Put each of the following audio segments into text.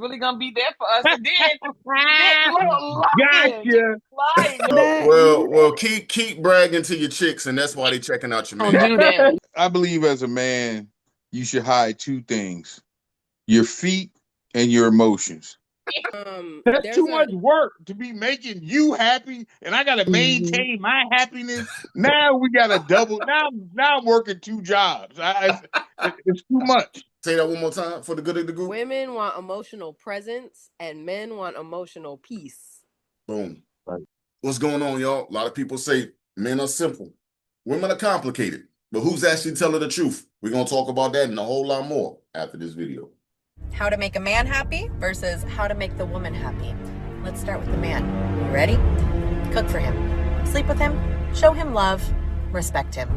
really gonna be there for us. And then look, lying, just Gotcha. lying. Well, keep bragging to your chicks, and that's why they checking out your Don't man. do that. I believe as a man, you should hide two things: your feet and your emotions. That's There's too a much work to be making you happy, and I gotta Mhm. maintain my happiness. Now we gotta double. Now I'm working two jobs. It's too much. Say that one more time for the good of the group. women want emotional presence and men want emotional peace. Boom. Right. What's going on, y'all? A lot of people say men are simple, women are complicated, but who's actually telling the truth? We're gonna talk about that and a whole lot more after this video. How to make a man happy versus how to make the woman happy. Let's start with the man. You ready? Cook for him, sleep with him, show him love, respect him.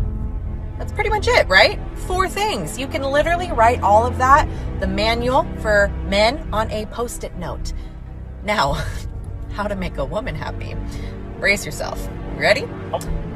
That's pretty much it, right? 4 things. You can literally write all of that, the manual for men, on a Post-it note. Now, how to make a woman happy. Brace yourself. Ready?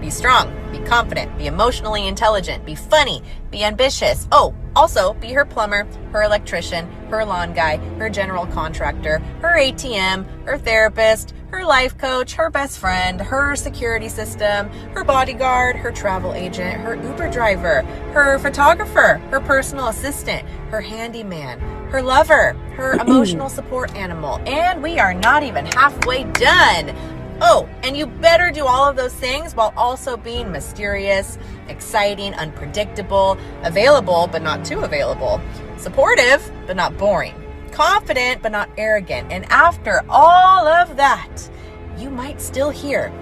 Be strong, be confident, be emotionally intelligent, be funny, be ambitious. Oh, also be her plumber, her electrician, her lawn guy, her general contractor, her ATM, her therapist, her life coach, her best friend, her security system, her bodyguard, her travel agent, her Uber driver, her photographer, her personal assistant, her handyman, her lover, her emotional support animal. And we are not even halfway done. Oh, and you better do all of those things while also being mysterious, exciting, unpredictable, available but not too available, supportive but not boring, confident but not arrogant. And after all of that, you might still hear,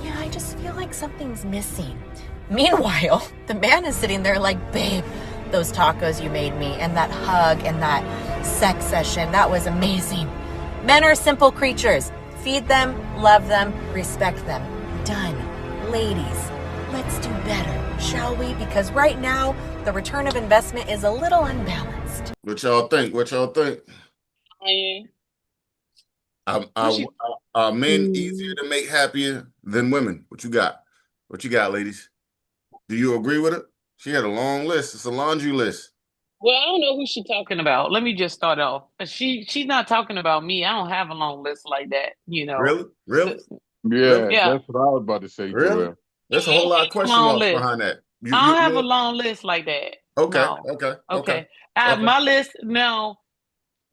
yeah, I just feel like something's missing. Meanwhile, the man is sitting there like, babe, those tacos you made me and that hug and that sex session, that was amazing. Men are simple creatures. Feed them, love them, respect them. Done. Ladies, let's do better, shall we? Because right now, the return of investment is a little unbalanced. What y'all think? What y'all think? Lying. Are, What are, she are men easier Mhm. to make happier than women? What you got? What you got, ladies? Do you agree with it? She had a long list. It's a laundry list. Well, I don't know who she's talking about. Let me just start off. She's not talking about me. I don't have a long list like that, you know. Really? Really? Yeah, Really? Yeah. that's what I was about to say, Really? Joel. There's a I whole don't lot of have a question long marks list. behind that. I don't have a long list like that. Okay, No. okay, okay, Okay. okay. My list now,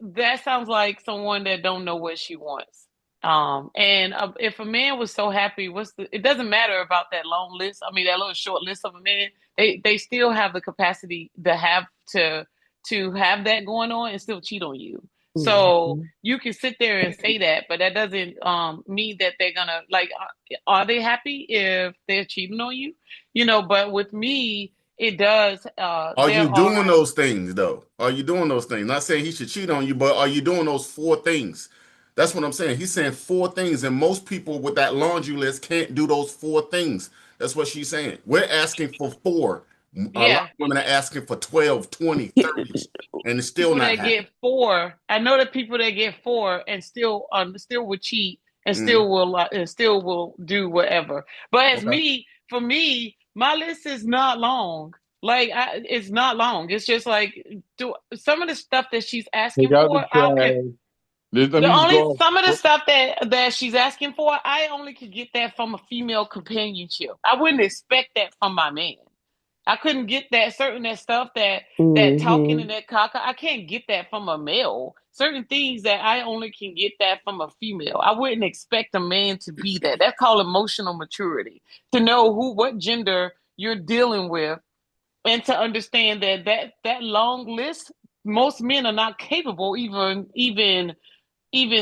that sounds like someone that don't know what she wants. And if a man was so happy, it doesn't matter about that long list. I mean, that little short list of a man, they still have the capacity to have that going on and still cheat on you. So Mhm. you can sit there and say that, but that doesn't mean that they're gonna like. Are they happy if they're cheating on you? You know, but with me, it does. Are There you doing are. those things though? Are you doing those things? Not saying he should cheat on you, but are you doing those 4 things? That's what I'm saying. He's saying 4 things, and most people with that laundry list can't do those 4 things. That's what she's saying. We're asking for 4. A lot Yeah, of women are asking for 12, 20, 30, and it's still people not that get happening. 4. I know that people that get 4 and still will cheat and Mhm. still will do whatever. But as Okay. me, for me, my list is not long. Like it's not long. It's just like some of the stuff that she's Take asking out the for. I can trash. Let the me just only go. some of the stuff that she's asking for. I only could get that from a female companionship. I wouldn't expect that from my man. I couldn't get that stuff that talking and Mhm. that caca. I can't get that from a male. Certain things that I only can get that from a female. I wouldn't expect a man to be that. That's called emotional maturity. To know what gender you're dealing with and to understand that long list, most men are not capable even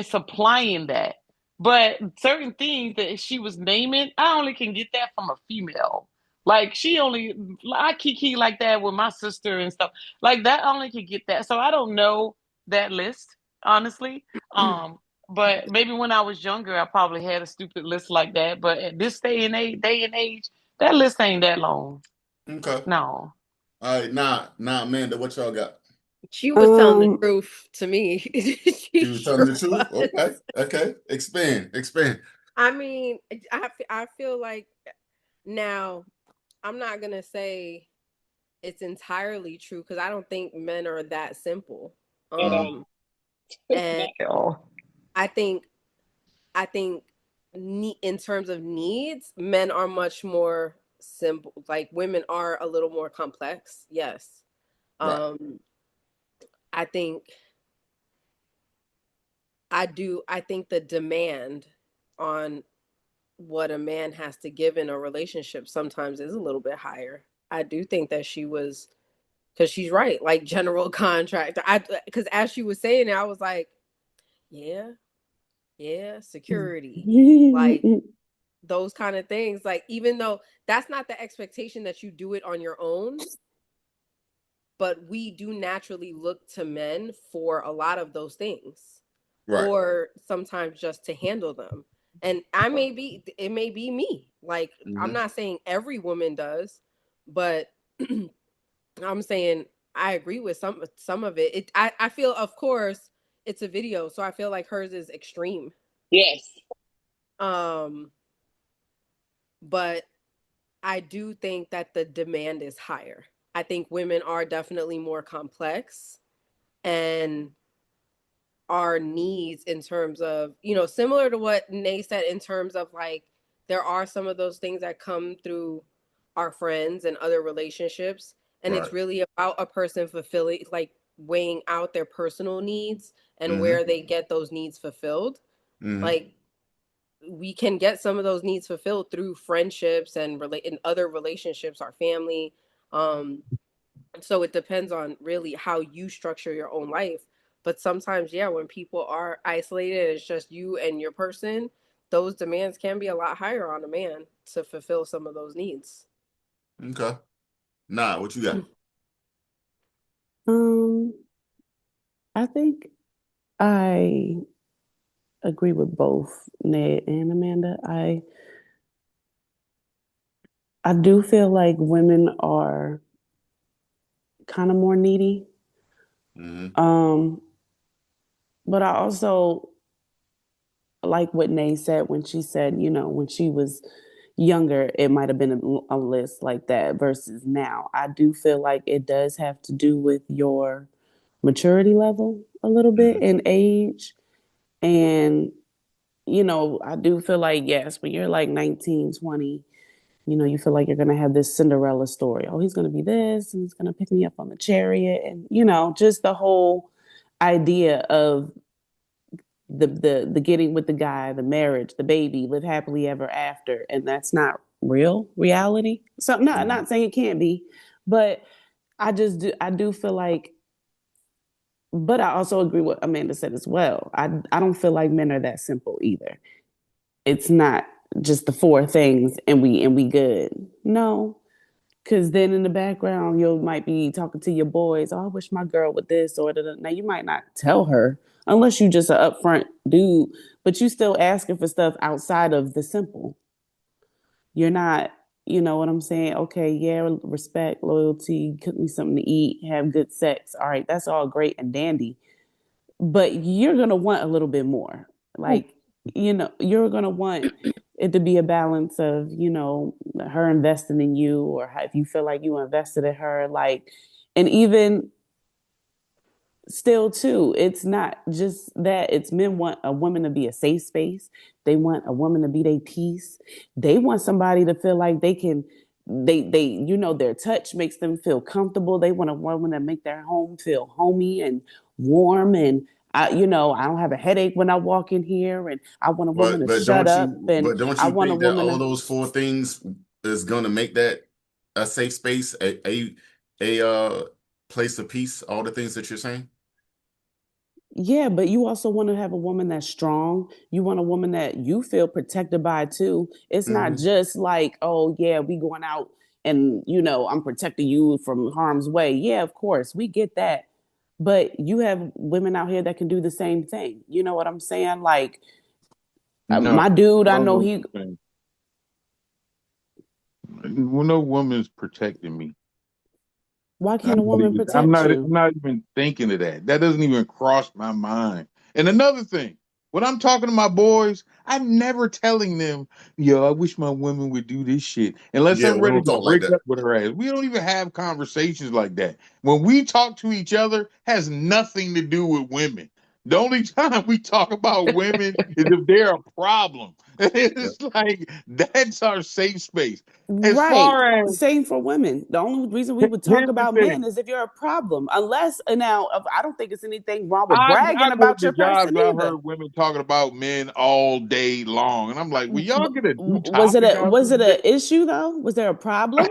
supplying that. But certain things that she was naming, I only can get that from a female. Like I kiki like that with my sister and stuff. Like that, I only can get that. So I don't know that list, honestly. But maybe when I was younger, I probably had a stupid list like that. But at this day and age, that list ain't that long. Okay. No. All right. Nah, Amanda, what y'all got? She was telling the Um, truth to me. She She was telling the sure truth? was. Okay. Okay. Expand. I mean, I feel like now I'm not gonna say it's entirely true because I don't think men are that simple. Yeah. Mhm. Um, And Oh. I think in terms of needs, men are much more simple. Like women are a little more complex. Yes. Right. I think I think the demand on what a man has to give in a relationship sometimes is a little bit higher. I do think that she was, because she's right, like general contractor. Because as she was saying it, I was like, yeah, security, like those kind of things. Like, even though that's not the expectation that you do it on your own, but we do naturally look to men for a lot of those things, Right. or sometimes just to handle them. And it may be me. Like, I'm not saying every woman does, but I'm saying I agree with some of it. I feel, of course, it's a video, so I feel like hers is extreme. Yes. But I do think that the demand is higher. I think women are definitely more complex, and our needs in terms of, similar to what Nay said, in terms of like, there are some of those things that come through our friends and other relationships. And Right. it's really about a person fulfilling, like weighing out their personal needs and Mhm. where they get those needs fulfilled. Like, we can get some of those needs fulfilled through friendships and in other relationships, our family. So it depends on really how you structure your own life. But sometimes, yeah, when people are isolated, it's just you and your person, those demands can be a lot higher on a man to fulfill some of those needs. Okay. Nah, what you got? I think I agree with both Ned and Amanda. I do feel like women are kind of more needy. But I also like what Nay said when she said, when she was younger, it might have been a list like that versus now. I do feel like it does have to do with your maturity level a little bit in age. And, I do feel like, yes, when you're like 19, 20, you feel like you're going to have this Cinderella story. Oh, he's going to be this, and he's going to pick me up on the chariot. And, just the whole idea of the getting with the guy, the marriage, the baby, live happily ever after. And that's not reality. So not saying it can't be, but I do feel like, but I also agree with Amanda said as well. I don't feel like men are that simple either. It's not just the four things and we good. No. Cause then in the background, you might be talking to your boys. Oh, I wish my girl would this or that. Now you might not tell her unless you just an upfront dude, but you still asking for stuff outside of the simple. You're not, you know what I'm saying? Okay, yeah, respect, loyalty, cook me something to eat, have good sex. All right, that's all great and dandy. But you're gonna want a little bit more. Like, you're gonna want it to be a balance of, her investing in you, or if you feel like you invested in her, like, and even still too, it's not just that. It's men want a woman to be a safe space. They want a woman to be their peace. They want somebody to feel like they can, their touch makes them feel comfortable. They want a woman to make their home feel homey and warm, and I don't have a headache when I walk in here, and I want a woman to shut up, and don't I you want a think that woman all to, those four things is gonna make that a safe space, a place of peace, all the things that you're saying? yeah, but you also want to have a woman that's strong. You want a woman that you feel protected by too. It's not just like, oh yeah, we going out and I'm protecting you from harm's way. Yeah, of course, we get that. But you have women out here that can do the same thing. You know what I'm saying? Like, No, my dude, I don't know know he. what you're saying. Well, no woman's protecting me. Why can't a woman protect you? I'm not even thinking of that. That doesn't even cross my mind. And another thing, when I'm talking to my boys, I'm never telling them, yo, I wish my woman would do this shit. Unless Yeah, I'm we ready don't to talk like break that. up with her ass. We don't even have conversations like that. When we talk to each other, has nothing to do with women. The only time we talk about women is if they're a problem. It's like that's our safe space. As Right. far as Same for women. The only reason we would talk here's the about men thing, is if you're a problem. Unless now, I don't think it's anything wrong with I've bragging worked about the your jobs person where I either. heard women talking about men all day long, and I'm like, well, y'all get a new Was it topic a on was it this an issue though? Was there a problem?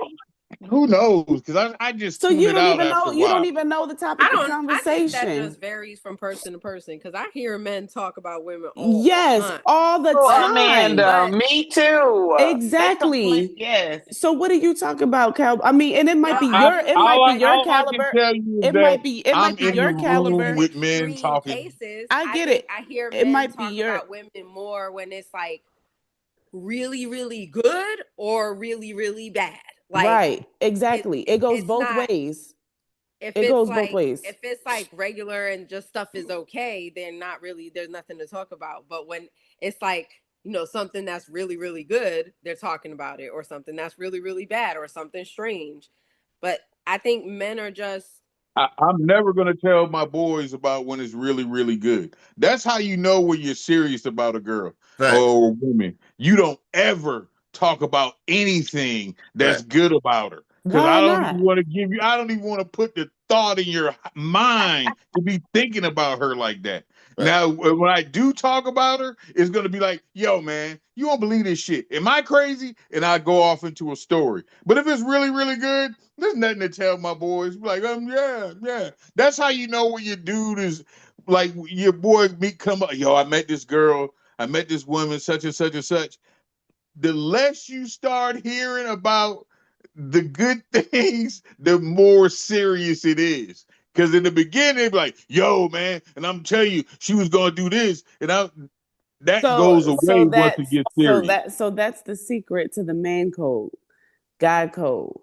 Who knows? Because I just So tuned you it don't out even after know a you don't while. even know the topic of I think that conversation. just varies from person to person because I hear men talk about women all the Yes, time. all the Oh, time. Amanda, me too. Exactly. Yes. So what do you talk about, Cal? I mean, and it might be I, your it all, might be I, your all I can caliber. tell you is It that might be I'm in the your room caliber. with men Extreme talking. cases, I get it. I hear It men might be talk your about women more when it's like really, really good or really, really bad. Like right. Exactly. It goes it's both not. ways. If It it's goes both like ways. if it's like regular and just stuff is okay, then not really. There's nothing to talk about. But when it's like something that's really, really good, they're talking about it, or something that's really, really bad, or something strange. But I think men are just I'm never going to tell my boys about when it's really, really good. That's how you know when you're serious about a girl Facts. or a woman. You don't ever talk about anything that's Facts. good about her. Because Why not? I don't even want to put the thought in your mind to be thinking about her like that. Facts. Now, when I do talk about her, it's going to be like, yo, man, you won't believe this shit. Am I crazy? And I go off into a story. But if it's really, really good, there's nothing to tell my boys. Like, yeah, yeah. That's how you know when your dude is like your boy come up. Yo, I met this girl. I met this woman, such and such and such. The less you start hearing about the good things, the more serious it is. Because in the beginning, they be like, yo, man, and I'm telling you, she was gonna do this, and that goes away once it gets serious. So that's the secret to the man code, God code.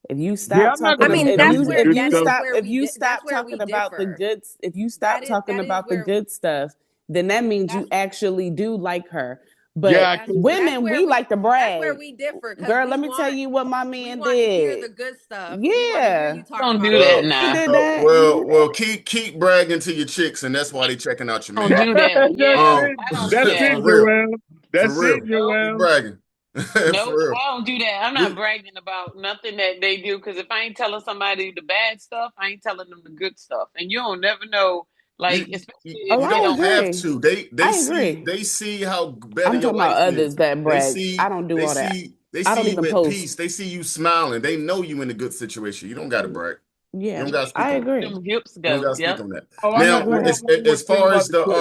If you Yeah, stop I'm not talking, I gonna mean, tell you if the if good you stuff. that's stop where we talking about the differ. good, if you stop talking about the Where good stuff, then that means you that's actually do like her. Yeah, But I can't. women, we like to that's where brag. we differ because Girl, let me tell you what my we man want to hear did. the good stuff. We want to hear Yeah, you talking Don't about do the that Well, good he now. did stuff. that. He did well, that. keep bragging to your chicks, and that's why they checking out your Don't man. do that. That's Yeah. it. I don't do That's that. it, For real, Joel. for That's it, real. Nope. Keep Joel. bragging. For Nope. real. I don't do that. I'm not We, bragging about nothing that they do because if I ain't telling somebody the bad stuff, I ain't telling them the good stuff. And you don't never know, like, especially if you Oh, I they don't don't. have agree. to. They I see agree. they see how better I'm your talking about life others is. that They brag. I see don't do all that. they I don't see you even at peace. post. They see you smiling. They know you in a good situation. You don't got to brag. You Yeah, don't got to speak I on that. agree. Them hips You don't go. got to speak Yep. on that. Oh, I Now, agree. got one more as thing far about as the clip.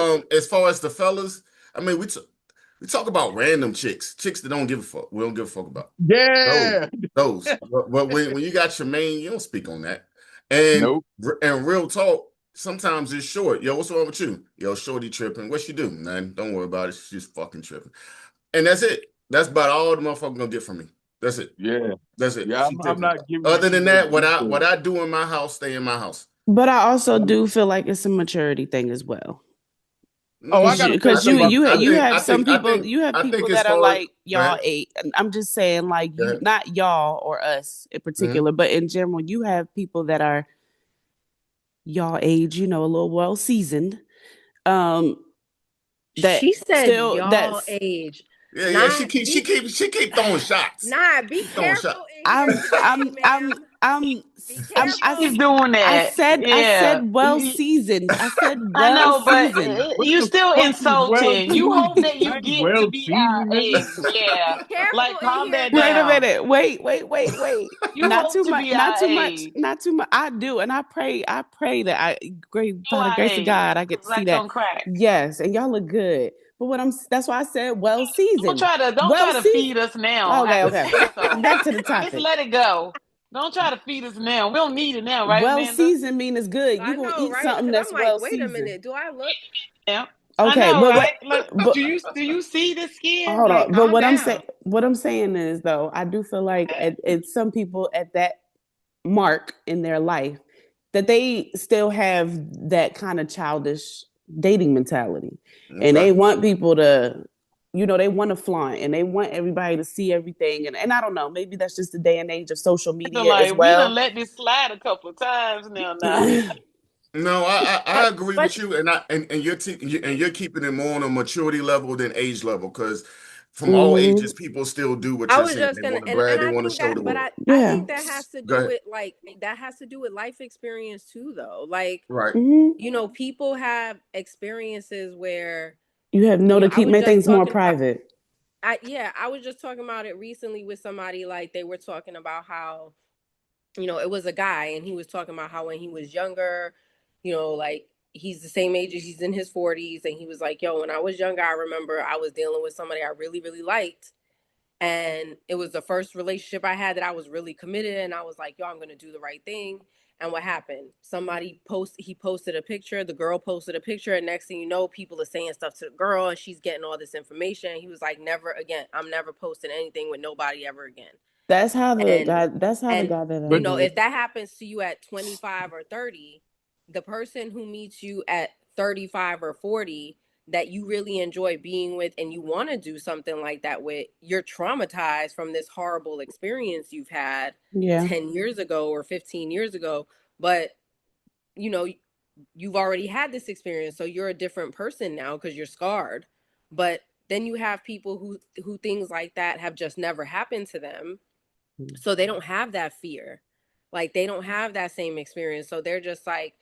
the fellas, I mean, we talk about random chicks that don't give a fuck. We don't give a fuck about those. Yeah. But when you got your main, you don't speak on that. And Nope. real talk, sometimes it's short. Yo, what's wrong with you? Yo, shorty tripping. What she do? Nothing. Don't worry about it. She's fucking tripping. And that's it. That's about all the motherfucker gonna get from me. That's it. Yeah. That's it. Yeah. She I'm tripping. not giving you Other too than much that, what detail. I do in my house, stay in my house. But I also do feel like it's a maturity thing as well. Oh, I gotta say Because something about the you clip. have some people I think that as are far as like go y'all ahead, age. I'm just saying like go you, ahead. not y'all or us in Mhm. particular, but in general, you have people that are y'all age, a little well seasoned. Um, that She said still y'all that's age. Yeah. Not be She keep throwing shots. Nah, She be keep throwing shots. careful in here today, ma'am. I'm Be I'm She's careful. doing that. I Yeah. said well seasoned. I said I well know, but seasoned. What you the still fuck is well insulting. You hope seasoned? that I you ain't get to well be our seasoned, nigga. age. Yeah. Be careful Like, in calm here that Wait a down. today. minute. Wait. You Not hope too to much. be our age. Not too much. I do, and I pray. I pray that Show by the our grace of age. God, I get Cause to see like that. on crack. Yes, and y'all look good. But that's why I said well seasoned. Don't Well try to seasoned. feed us now Okay, after okay. the insult. Back to the Just topic. let it go. Don't try to feed us now. We don't need it now, right, Well Amanda? seasoned mean it's good. You I gonna know, eat right? something Because that's I'm like, well wait a seasoned. minute. Do I look? Yeah. I Okay, know, right? Like, but do you see the skin? hold Like, on. But calm down. what I'm saying is though, I do feel like it's some people at that mark in their life that they still have that kind of childish dating mentality, and Okay. they want people to, they want to flaunt and they want everybody to see everything, and I don't know, maybe that's just the day and age of social So media as like we done well. let this slide a couple of times now. No, I agree But with you, and you're keeping it more on a maturity level than age level, because from all Hmm. ages, people still do what I you're was saying. just They gonna, want to brag, and they I want to think show that, the but world. I Yeah. think that has to Go do ahead. with life experience too, though. Like, Right. Hmm. people have experiences where, You have to I keep was make just things more talking about, private. I was just talking about it recently with somebody. Like, they were talking about how, it was a guy, and he was talking about how when he was younger, like, he's the same age as, he's in his 40s, and he was like, yo, when I was younger, I remember I was dealing with somebody I really, really liked. And it was the first relationship I had that I was really committed, and I was like, yo, I'm gonna do the right thing. And what happened? He posted a picture, the girl posted a picture, and next thing you know, people are saying stuff to the girl, and she's getting all this information. He was like, never again. I'm never posting anything with nobody ever again. That's how the And guy. That's how the and guy that I But date. if that happens to you at 25 or 30, the person who meets you at 35 or 40 that you really enjoy being with and you want to do something like that with, you're traumatized from this horrible experience you've had Yeah. 10 years ago or 15 years ago. But, you know, you've already had this experience, so you're a different person now because you're scarred. But then you have people who things like that have just never happened to them, so they don't have that fear. Like, they don't have that same experience, so they're just like,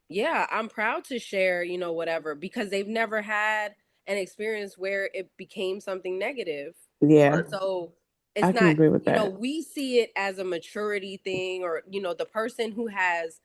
yeah, I'm proud to share, whatever, because they've never had an experience where it became something negative. Yeah. Right. So it's I can not, agree with that. we see it as a maturity thing, or, the person who has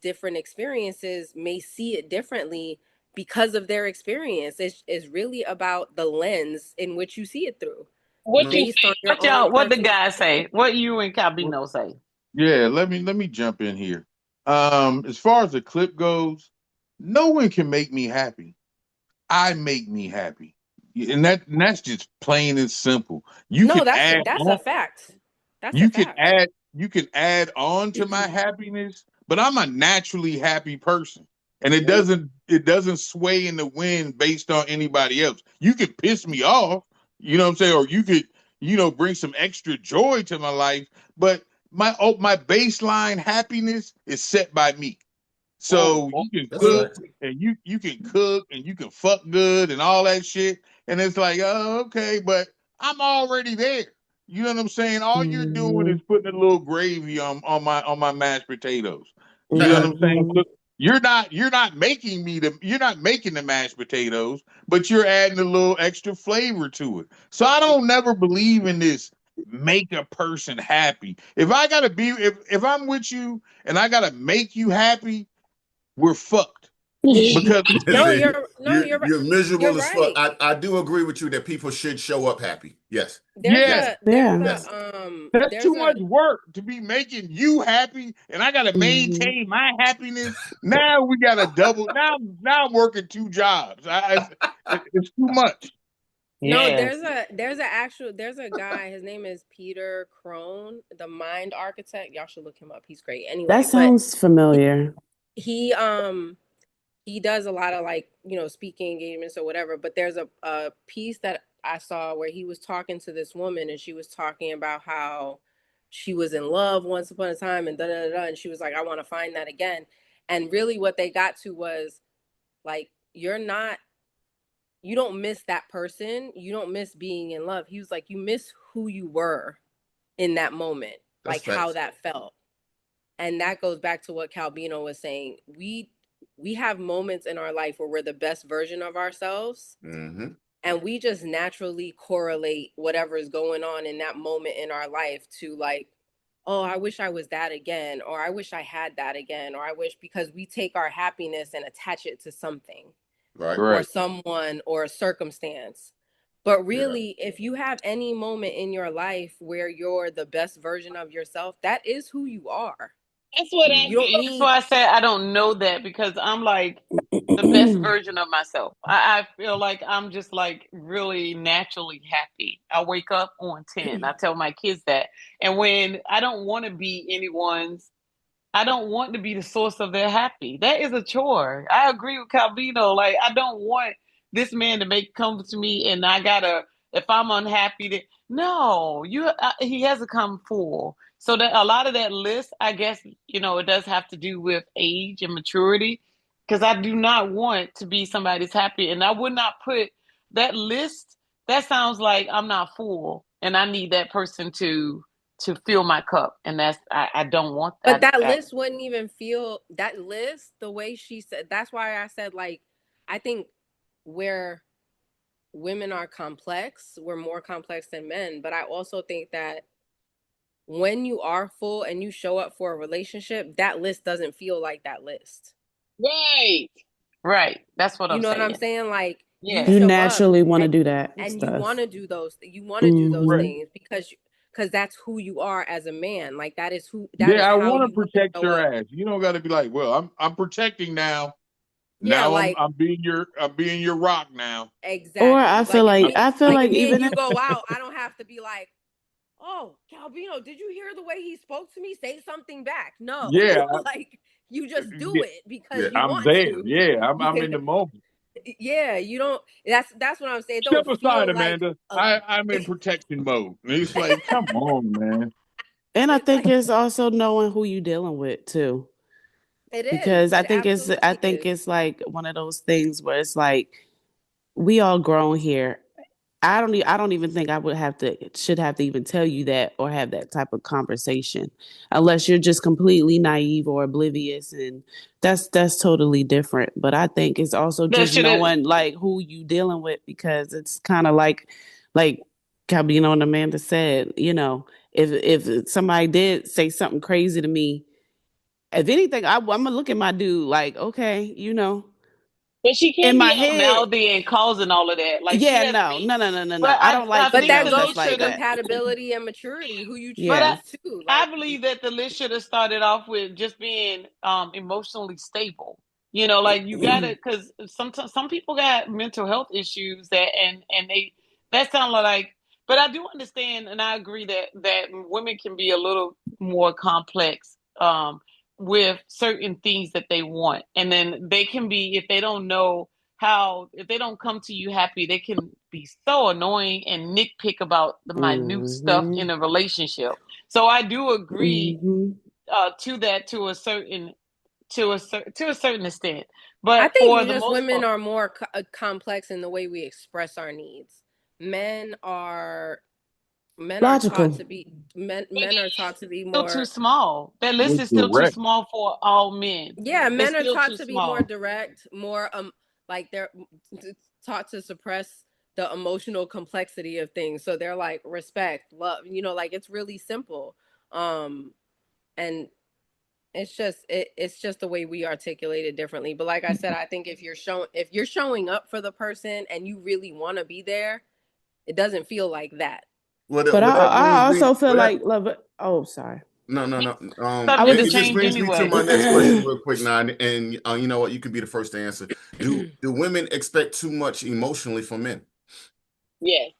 different experiences may see it differently because of their experience. It's really about the lens in which you see it through, What you based on think? your own What the personal guys say? experience. What you and well, Calvino say? yeah, let me jump in here. As far as the clip goes, no one can make me happy. I make me happy. And that's just plain and simple. You No, can that's a fact. That's a you can fact. add you can add on to my happiness, but I'm a naturally happy person. And it doesn't sway in the wind based on anybody else. You could piss me off, you know what I'm saying, or you could, bring some extra joy to my life, but my baseline happiness is set by me. Oh, So oh, you can That's me. cook fact. and you can cook and you can fuck good and all that shit. And it's like, oh, okay, but I'm already there. You know what I'm saying? All you're doing Hmm. is putting a little gravy on my mashed potatoes. You know what I'm saying? Hmm. But you're not making the mashed potatoes, but you're adding a little extra flavor to it. So I don't never believe in this make a person happy. If I'm with you and I gotta make you happy, we're fucked. Because No, See, you're right. you're You're miserable as fuck. right. I do agree with you that people should show up happy. Yes. There's yeah, Yes. a Yes. that's there's too a much work to be making you happy, and I gotta Hmm. maintain my happiness. Now we gotta double. Now I'm working two jobs. It's too much. no, Yes. there's a guy, his name is Peter Crone, the mind architect. Y'all should look him up. He's great. That Anyway, but sounds familiar. he he does a lot of, like, speaking engagements or whatever. But there's a piece that I saw where he was talking to this woman, and she was talking about how she was in love once upon a time, and da da da, and she was like, I want to find that again. And really what they got to was, like, you don't miss that person, you don't miss being in love. He was like, you miss who you were in that moment, That's like how facts. that felt. And that goes back to what Calvino was saying. We have moments in our life where we're the best version of ourselves, Hmm. and we just naturally correlate whatever is going on in that moment in our life to, like, oh, I wish I was that again, or I wish I had that again, or I wish, because we take our happiness and attach it to something Right. or Right. someone or a circumstance. But Yeah. really, if you have any moment in your life where you're the best version of yourself, that is who you are. That's what I You Hmm. feel. don't That's need, why I said I don't know that, because I'm like the best version of myself. I feel like I'm just like really naturally happy. I wake up on 10. I tell my kids that. And when I don't want to be anyone's, I don't want to be the source of their happy. That is a chore. I agree with Calvino. Like, I don't want this man to make come to me and I gotta, if I'm unhappy, no, he has to come full. So that a lot of that list, I guess, it does have to do with age and maturity. Because I do not want to be somebody's happy, and I would not put that list. That sounds like I'm not full, and I need that person to fill my cup, and I don't want But that. that list wouldn't even feel that list the way she said. That's why I said, like, I think where women are complex, we're more complex than men. But I also think that when you are full and you show up for a relationship, that list doesn't feel like that list. Right. That's what You I'm know what I'm saying. saying? Like, you Yeah. You show up naturally want to and do that and you stuff. want to do those. You want to do those Mhm. things because that's who you are as a man. Like that is is Yeah, I how want to you want to protect show your up. ass. You don't got to be like, well, I'm protecting now. Yeah, Now like I'm being your rock now. Or exactly. I feel like Like if me and even you go out, I don't have to be like, oh, Calvino, did you hear the way he spoke to me? Say something back. No, Yeah, like you just do yeah, it because Yeah. you I'm want there. to. Yeah, I'm in the moment. Yeah, you don't. That's what I'm saying. It Step don't aside, feel like Amanda. a. I'm in protection mode. And it's like, come on, man. and I think it's also knowing who you dealing with too. It is. Because It absolutely I think is. it's like one of those things where it's like we all grown here. I don't even think I should have to even tell you that or have that type of conversation unless you're just completely naive or oblivious, and that's totally different. But I think it's also That just should have. knowing like who you dealing with, because it's kind of like Cabino and Amanda said, if somebody did say something crazy to me, if anything, I'm gonna look at my dude like, okay, But she in can't my be out head. there and causing all of that. Like she Yeah, has no, me. no, no, no, no, no. But I don't like I But think that the females goes that's list to like should have. that. compatibility and maturity, who you But Yeah. choose too. I Like, believe that the list should have started off with just being emotionally stable. Like you gotta, because sometimes some people got mental health issues and that sounds like. But I do understand, and I agree that women can be a little more complex with certain things that they want, and then they can be, if they don't know how, if they don't come to you happy, they can be so annoying and nitpick about the minute stuff Mm-hmm. in a relationship. So I do agree Mm-hmm. to that to a certain extent, I but think for we the just most women part, are more complex in the way we express our needs. Men are taught Logical. to be men. but Men are taught to be still too more. small. That list You're is still too direct. small for all men. Yeah, It's men are still taught too to be more small. direct, more like they're taught to suppress the emotional complexity of things. So they're like respect, love, like it's really simple. Um and it's just the way we articulate it differently. But like I said, I think if you're showing up for the person and you really want to be there, it doesn't feel like that. But What that I brings me, also feel what that like love. Oh, sorry. no. I was Subject to It just just. change brings me to anyway. my next question real quick now, and you know what? You could be the first to answer. Do women expect too much emotionally from men? Yes.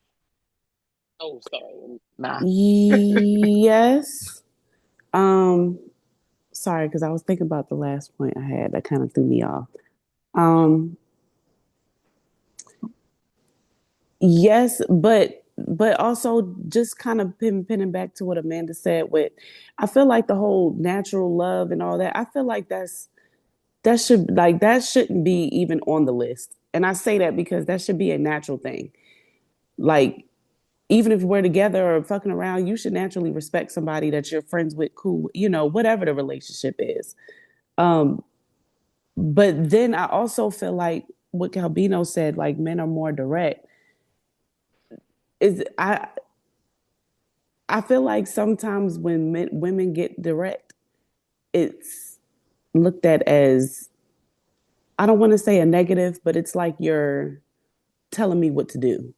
Oh, sorry. Nah. Yes. Um. Sorry, because I was thinking about the last point I had that kind of threw me off. Um. Yes, but also just kind of pinning back to what Amanda said. I feel like the whole natural love and all that. I feel like that shouldn't be even on the list. And I say that because that should be a natural thing. Like, even if we're together or fucking around, you should naturally respect somebody that you're friends with, cool, whatever the relationship is. Um, but then I also feel like what Calbino said, like men are more direct. Is I feel like sometimes when women get direct, it's looked at as, I don't want to say a negative, but it's like you're telling me what to do.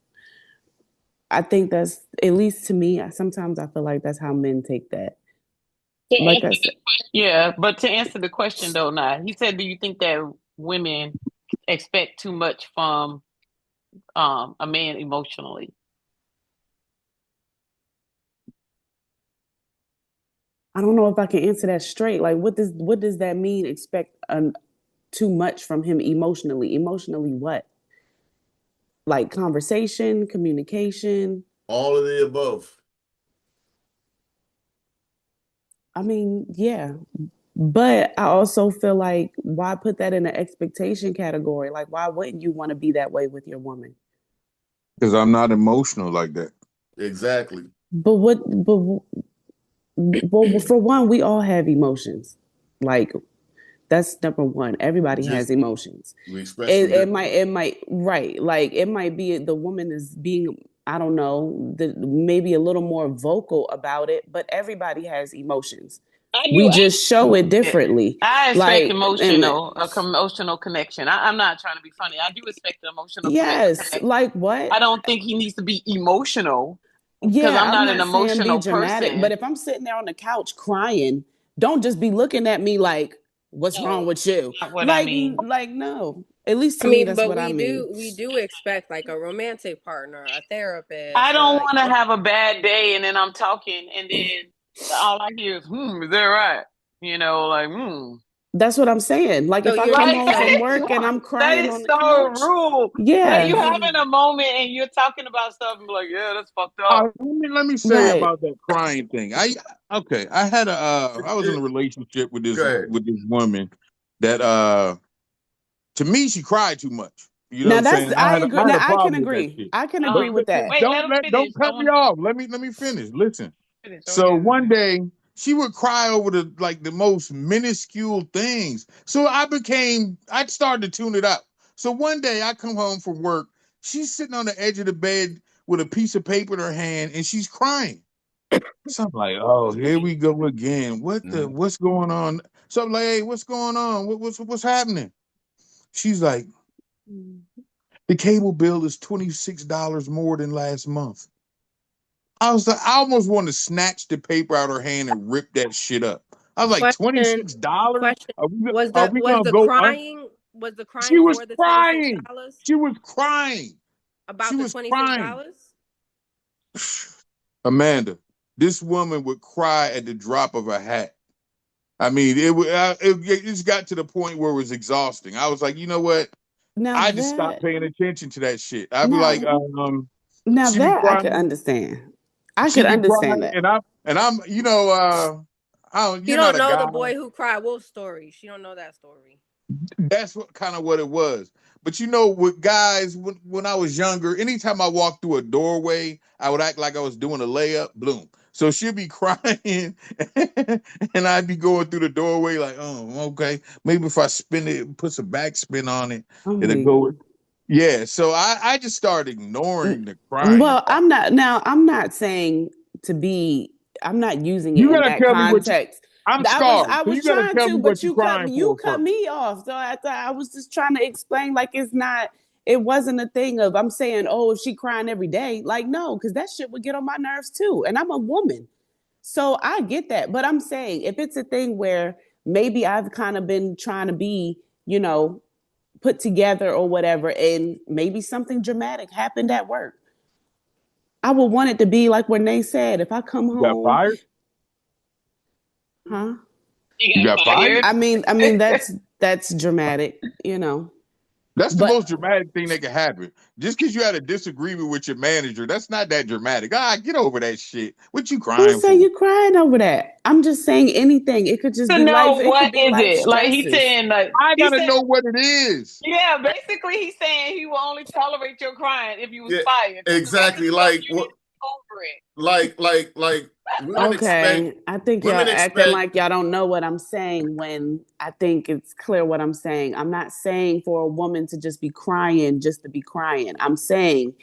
I think that's, at least to me, sometimes I feel like that's how men take that. To Like answer I the said, question, yeah, but to answer the question though, now he said, "Do you think that women expect too much from a man emotionally?" I don't know if I can answer that straight. Like, what does that mean? Expect too much from him emotionally? Emotionally, what? Like conversation, communication. All of the above. I mean, yeah. But I also feel like, why put that in the expectation category? Like, why wouldn't you want to be that way with your woman? Because I'm not emotional like that. Exactly. But what? But well, for one, we all have emotions. Like, that's number one. Everybody has Just emotions. we express them It differently. might, right. Like, it might be the woman is being, I don't know, maybe a little more vocal about it, but everybody has emotions. I We do. just show it differently. I expect Like, and emotional connection. I'm not trying to be funny. I do expect an emotional yes, connection. like what? I don't think he needs to be emotional because Yeah, I'm I'm not an not saying be emotional dramatic, but person. if I'm sitting there on the couch crying, don't just be looking at me like, what's wrong No, with you? not what I mean. Like no. At least I to me, mean, that's but what I mean. we do expect like a romantic partner, a I therapist, don't want to have a bad day and then I'm talking and then all I hear is, is that right? That's what I'm saying. Like so if I you're come Like home that from so is work and I'm that crying is on the so couch, rude. Like yeah, you having a moment and you're talking about stuff and be like, yeah, that's fucked up. Let me say right. about that crying thing. I had I was in a relationship with Go ahead. this woman that to me she cried too much. You know what Now I'm that's saying? I agree. I had Now a I can problem with that agree. shit. I can But agree with that. Wait, let him finish. don't I cut me want to off. Let me finish. Listen. finish. Go So ahead. one day she would cry over the most minuscule things. So I started to tune it out. So one day I come home from work, she's sitting on the edge of the bed with a piece of paper in her hand and she's crying. So I'm like, oh, here we go again. Mhm. What's going on? So I'm like, hey, what's going on? What's happening? She's like, the cable bill is $26 more than last month. I was like, I almost wanted to snatch the paper out of her hand and rip that shit up. I was like, question $26? question Are we gonna go was the She crying was for the crying. $26 She was crying. She about the was crying. $26? Amanda, this woman would cry at the drop of a hat. I mean, it just got to the point where it was exhausting. I was like, you know what? Now I just stopped that paying attention to that shit. I'd be like, now now she be that I could crying, understand. I could understand that. and I'm, I don't, She you're not don't a know guy. the boy who cried wolf story. She don't know that story. That's what kind of what it was. But with guys, when I was younger, anytime I walked through a doorway, I would act like I was doing a layup. Bloom. So she'd be crying, and I'd be going through the doorway like, oh, okay. Maybe if I spin it, put some backspin on it, I'm it'll weak. go. Yeah. So I just started ignoring the crying Well, part. I'm not saying to be, I'm not using it You in gotta that tell me context. I'm scarred. I So you was gotta trying tell to, me what but you're crying you for cut first. me off. So I was just trying to explain, like, it's not, it wasn't a thing of, I'm saying, oh, if she crying every day, like, no, because that shit would get on my nerves too. And I'm a woman. So I get that. But I'm saying, if it's a thing where maybe I've kind of been trying to be, put together or whatever, and maybe something dramatic happened at work, I would want it to be like when they said, if I come You got home, fired? huh? You You got got fired? fired. I mean that's dramatic. That's the But most dramatic thing that could happen. Just because you had a disagreement with your manager, that's not that dramatic. Get over that shit. What you who crying say for? you crying over that? I'm just saying anything. It could just To be life. know It what could be is life it? Like he's stresses. saying, like I he gotta said, know what it is. yeah. Basically, he's saying he will only tolerate your crying if you was Yeah, fired because the rest of the exactly. stuff Like you need what? to get over it. Like women expect. Okay, I think y'all Women acting expect. like y'all don't know what I'm saying when I think it's clear what I'm saying. I'm not saying for a woman to just be crying just to be crying. I'm saying,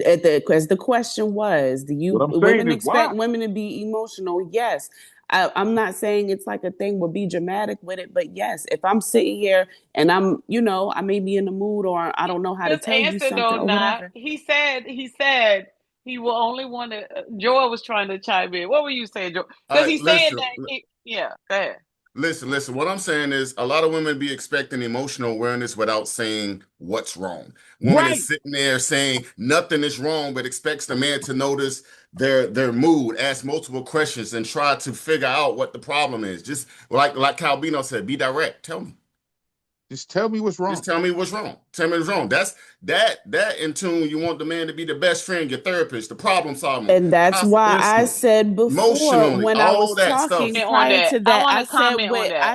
as the question was, do What you I'm saying women is why? expect women to be emotional? Yes. I'm not saying it's like a thing where be dramatic with it, but yes, if I'm sitting here and I may be in the mood or I don't know how to Just tell you answer something though, or not. whatever. He said he will only want to. Joy was trying to chime in. What were you saying, Joy? All Because right, he said that. Yeah, go ahead. listen. What I'm saying is, a lot of women be expecting emotional awareness without saying what's wrong. Woman Right. is sitting there saying nothing is wrong, but expects the man to notice their mood, ask multiple questions, and try to figure out what the problem is. Just like Calvino said, be direct. Tell me. Just tell me what's wrong. Just tell me what's wrong. Tell me what's wrong. That's that in tune. You want the man to be the best friend, your therapist, the problem solver. And that's why I said before emotionally, when I was all that talking stuff. prior to that, I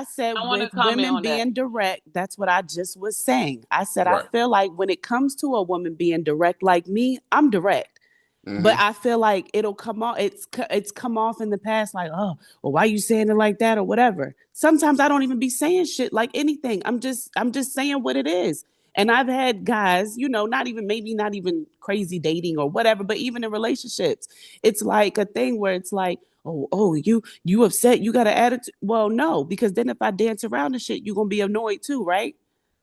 said I wanna with comment women on that. being direct, that's what I just was saying. I said Right. I feel like when it comes to a woman being direct like me, I'm direct. But I feel like it'll come off. It's come off in the past, like, oh, well, why you saying it like that or whatever. Sometimes I don't even be saying shit like anything. I'm just saying what it is. And I've had guys, you know, not even crazy dating or whatever, but even in relationships, it's like a thing where it's like, oh, you upset, you got an attitude. Well, no, because then if I dance around the shit, you're gonna be annoyed too, right?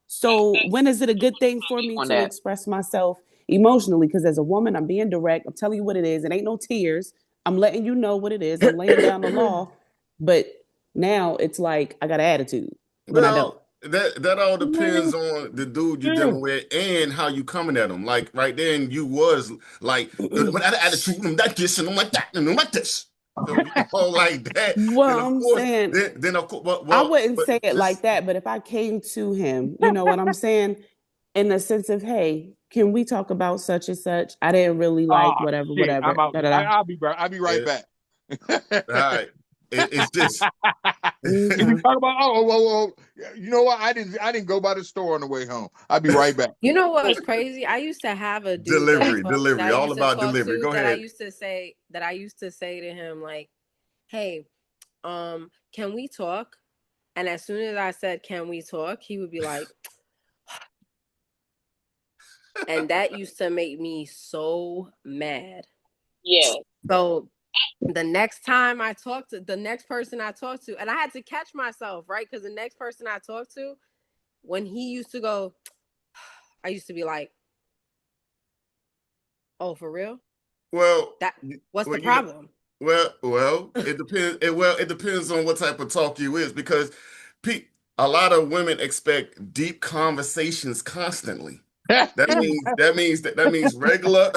So when is it a good thing for me to express myself emotionally? Because as a woman, I'm being direct. I'm telling you what it is. It ain't no tears. I'm letting you know what it is. I'm laying down the law. But now it's like I got an attitude when I don't. That all depends on the dude you're dealing with and how you coming at him. Like right then, you was like that attitude, I'm like this, and I'm like that, and I'm like this. So you all like that. Well, then I'm saying, then of course, I wouldn't say it like that. But if I came to him, you know what I'm saying, in the sense of, hey, can we talk about such and such? I didn't really like whatever. I'm out. I'll be right back. All right. It's this. If you talk about you know what? I didn't go by the store on the way home. I'll be right back. You know what's crazy? I used to have a dude delivery, that all about delivery. Go ahead. I used to say to him, like, hey, can we talk? And as soon as I said, can we talk? He would be like, and that used to make me so mad. Yeah. So the next person I talked to, and I had to catch myself, right? Because the next person I talked to, when he used to go, I used to be like, oh, for real? Well, what's the problem? Well, it depends. It depends on what type of talk you is, because a lot of women expect deep conversations constantly. That means regular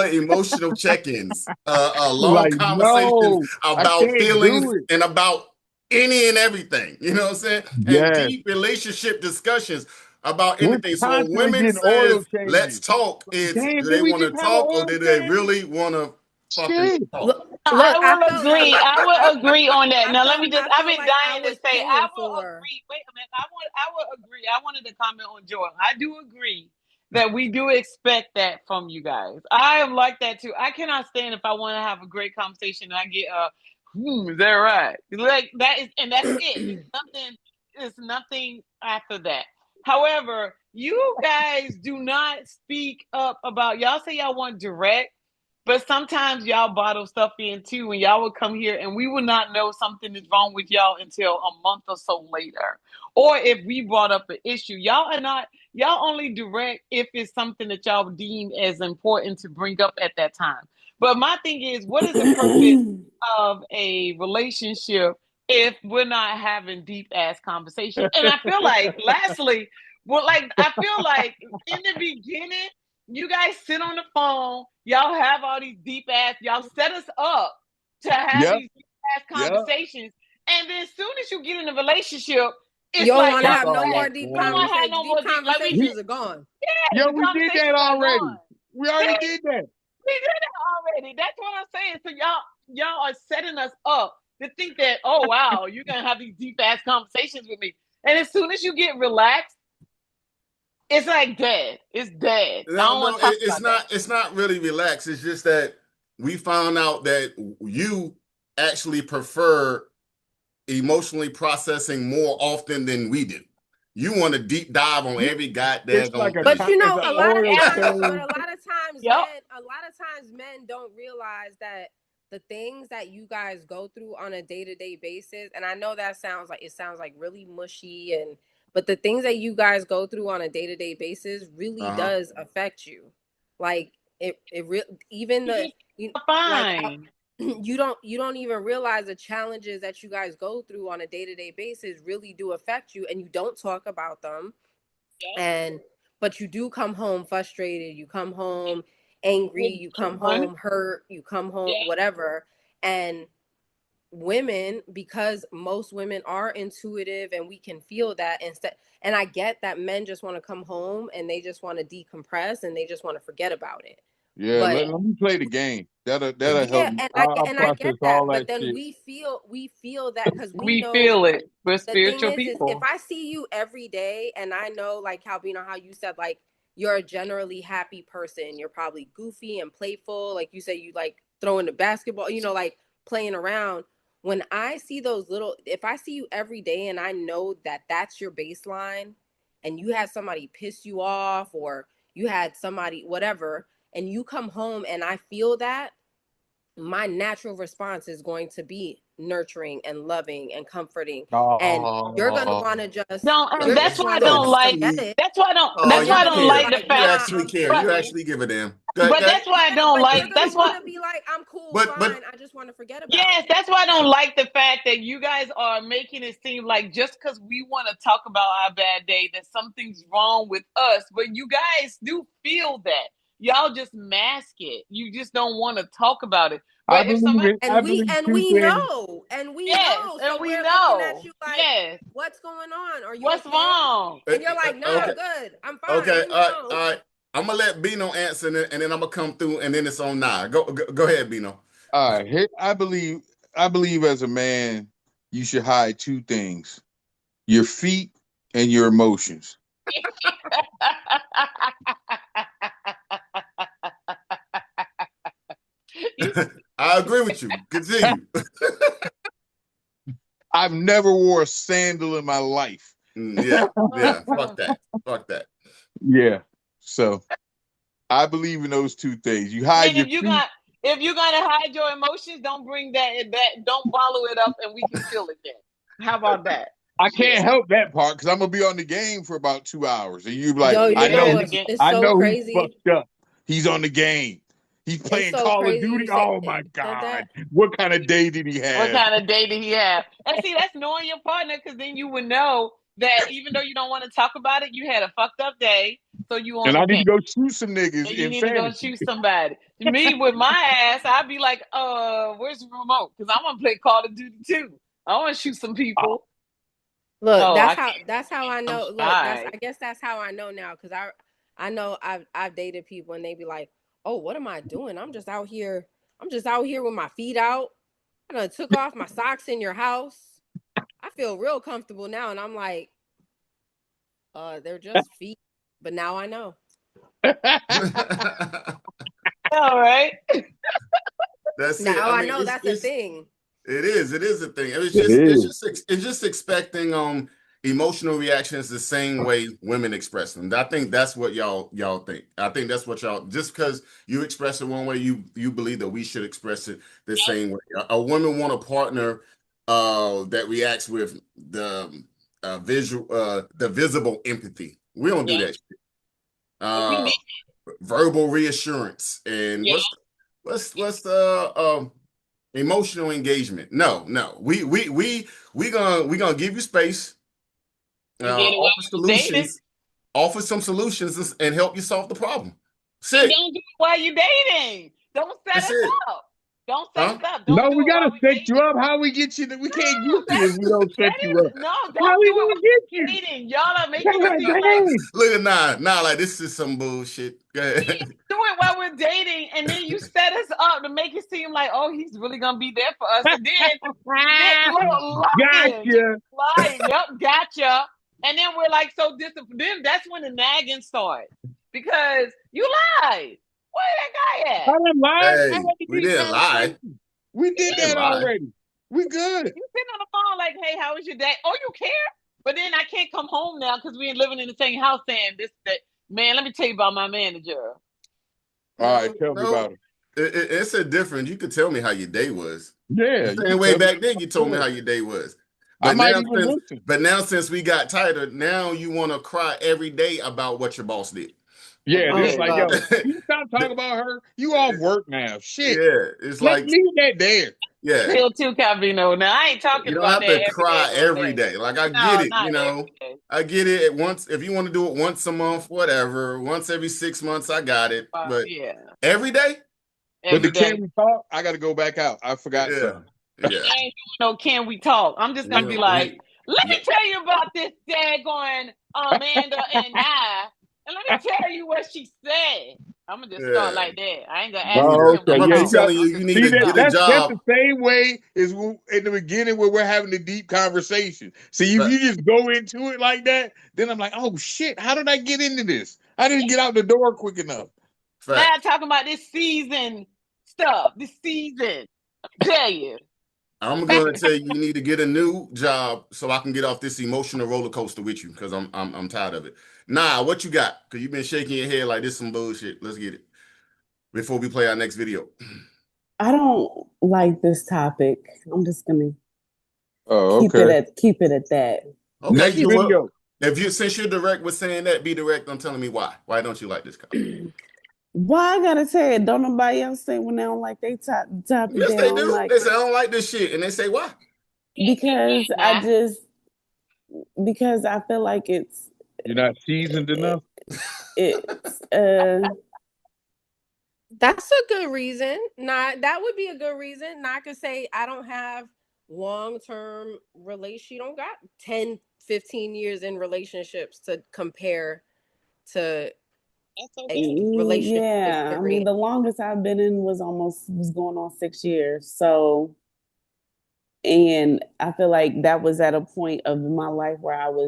emotional check-ins, long conversations about feelings and about any and everything. You know what I'm saying? And deep relationship discussions about anything. So when women says, let's talk, do they want to talk or do they really want to fucking talk? I will agree on that. Now let me just, I've been dying to say, I will agree. Wait a minute. I will agree. I wanted to comment on Joy. I do agree that we do expect that from you guys. I am like that too. I cannot stand if I want to have a great conversation and I get is that right? Like that is, and that's it. It's nothing after that. However, you guys do not speak up about, y'all say y'all want direct, but sometimes y'all bottle stuff in too, and y'all will come here and we will not know something is wrong with y'all until a month or so later. Or if we brought up an issue, y'all only direct if it's something that y'all deem as important to bring up at that time. But my thing is, what is the purpose of a relationship if we're not having deep ass conversations? And I feel like, lastly, I feel like in the beginning, you guys sit on the phone, y'all have all these deep ass, y'all set us up to have these deep ass conversations. And then as soon as you get in a relationship, it's you don't like want to have no more deep conversations. Deep conversations are gone. Yeah, we did that already. We already did that. We did it already. That's what I'm saying. So y'all are setting us up to think that, oh wow, you're gonna have these deep ass conversations with me. And as soon as you get relaxed, it's like dead. It's dead. It's not really relaxed. It's just that we found out that you actually prefer emotionally processing more often than we do. You want to deep dive on every goddamn thing. But you know, a lot of times men don't realize that the things that you guys go through on a day-to-day basis, and I know that sounds like really mushy, but the things that you guys go through on a day-to-day basis really does affect you. Like you don't even realize the challenges that you guys go through on a day-to-day basis really do affect you, and you don't talk about them. But you do come home frustrated, you come home angry, you come home hurt, you come home whatever, and women, because most women are intuitive and we can feel that instead. And I get that men just want to come home and they just want to decompress and they just want to forget about it. Yeah, But let me play the game. That'll yeah, help me. and I'll I process get all that. But that then shit. we feel that because we We know feel it. We're the thing spiritual is if people. I see you every day and I know, like Calvino, how you said, like, you're a generally happy person. You're probably goofy and playful. Like you said, you like throwing the basketball, you know, like playing around. When I see those little, if I see you every day and I know that that's your baseline and you had somebody piss you off or you had somebody, whatever, and you come home and I feel that, my natural response is going to be nurturing and loving and comforting. And you're going to want to just, No, and you're that's just why I going to don't So like. forget sweet. it. That's why I don't. Oh, That's And why you're I you going to don't be care. like the like, You fact. nah, actually I'm care. But You cool. actually give a damn. Go but ahead. that's why I don't But like. you're going That's to why. want to be like, I'm cool, But fine. I just want to forget about Yes, it. that's why I don't like the fact that you guys are making it seem like just because we want to talk about our bad day, that something's wrong with us. But you guys do feel that. Y'all just mask it. You just don't want to talk about it. I But if believe somebody, it. I believe two We things. know, and we yes, know. and So we we're looking at know, you like, yes, what's going on? Are you what's okay? wrong? And you're like, nah, okay. I'm good. I'm fine. Okay. We All right. know. All right. I'm gonna let Bino answer it, and then I'm gonna come through, and then it's on Nah. Go ahead, Bino. All right. I believe as a man, you should hide two things: your feet and your emotions. I agree with you. Continue. I've never wore a sandal in my life. Yeah. Fuck that. Fuck that. Yeah. So I believe in those two things. You hide And your feet. if you're gonna hide your emotions, don't bring that don't bottle it up and we can feel it then. How about that? I can't Yeah. help that part because I'm gonna be on the game for about 2 hours, and you be like, Yo, you Yeah, know and what's again. it's I so know he's crazy? fucked up. He's on the game. He's It's playing so Call of crazy Duty. you Oh my said God! that. What kind of day did he What have? kind of day did he have? And see, that's knowing your partner, because then you would know that even though you don't want to talk about it, you had a fucked up day, so you on And the I need to game. go shoot some niggas And you in need to go fantasy. shoot somebody. Me with my ass, I'd be like, where's the remote? Because I want to play Call of Duty too. I want to shoot some people. Look, Oh, I that's how I I'm know. Look, shy. I guess that's how I know now, because I know I've dated people and they be like, oh, what am I doing? I'm just out here with my feet out. I done took off my socks in your house. I feel real comfortable now, and I'm like, they're just feet. But now I know. All right. That's it. Now I I mean, know that's a thing. it is a thing. It is. It's just expecting emotional reactions the same way women express them. I think that's what y'all think. I think that's what y'all, just because you express it one way, you believe that we should express it the same way. A woman want a partner that reacts with the visible empathy. We don't do Yeah. that shit. We need Verbal reassurance and yeah. what's emotional engagement. No, we gonna give you space, You get it while offer we was dating. solutions, offer some solutions, and help you solve the problem. And Sick. don't do it while you're dating. Don't set That's us it. up. Don't set Huh? us up. Don't No, do we it while gotta we're set you dating. up. How we get you? We can't No, get you if we don't set you up. no, How don't we do it gonna while get we're you? dating. Y'all are making it God seem like dang. Look at like this is some bullshit. Go ahead. do it while we're dating, and then you set us up to make it seem like, oh, he's really gonna be there for us. And then look, lying, just Gotcha. lying. Yep, gotcha. And then we're like so disappointed. Then that's when the nagging starts because you lied. Where that guy I at? didn't lie. I Hey, had to we be didn't lie. conversation. We We did didn't that lie. already. We good. You sitting on the phone like, hey, how was your day? Oh, you care? But then I can't come home now because we ain't living in the same house saying this, that. Man, let me tell you about my manager. All right, tell me No, about it. it's a different. You could tell me how your day was. Yeah, The you same can way tell me. back then you told me how your day was. I But might now even listen. since we got tighter, now you want to cry every day about what your boss did. Yeah, Oh, this Oh like, yeah. yo, God. can you stop talking about her? You off work now. Shit. Yeah, it's Let's like, leave that there. yeah, Chill too, Calvino. Now, I ain't talking you don't about have that to every day, cry all every day. day. Like I get No, it, not every day. I get it. At once, if you want to do it once a month, whatever. Once every 6 months, I got it. But Yeah, every day, But every the can day. we talk? I got to go back out. I forgot yeah. something. Yeah. I ain't doing no can we talk. I'm just gonna be like, let me tell you about this daggone Amanda and I. And let me tell you what she said. I'm gonna just start like that. I ain't gonna ask Oh, you, can okay. we I'm gonna Yeah, be you talk? got. telling you, you need See to that? get a That's job. the same way as in the beginning where we're having the deep conversation. See, if Right. you just go into it like that, then I'm like, oh shit, how did I get into this? I didn't get out the door quick enough. Now talking about this season stuff. This season, I tell you. I'm gonna tell you, you need to get a new job so I can get off this emotional roller coaster with you because I'm tired of it. Nah, what you got? Because you've been shaking your head like this some bullshit. Let's get it before we play our next video. I don't like this topic. I'm just gonna Oh, keep okay. it at that. Okay, Next you video. if you since you're direct with saying that, be direct on telling me why. Why don't you like this guy? Why I gotta say it? Don't nobody else say when they don't like they topic Yes, they they don't do. like They it? say I don't like this shit, and they say why. Because because I feel like You're not seasoned enough. it's That's a good reason. That would be a good reason. Not to say I don't have long-term relation. You don't got 10, 15 years in relationships to compare to relationship yeah. I mean, experience. the longest I've been in was going on 6 years. So, and I feel like that was at a point of my life where I'm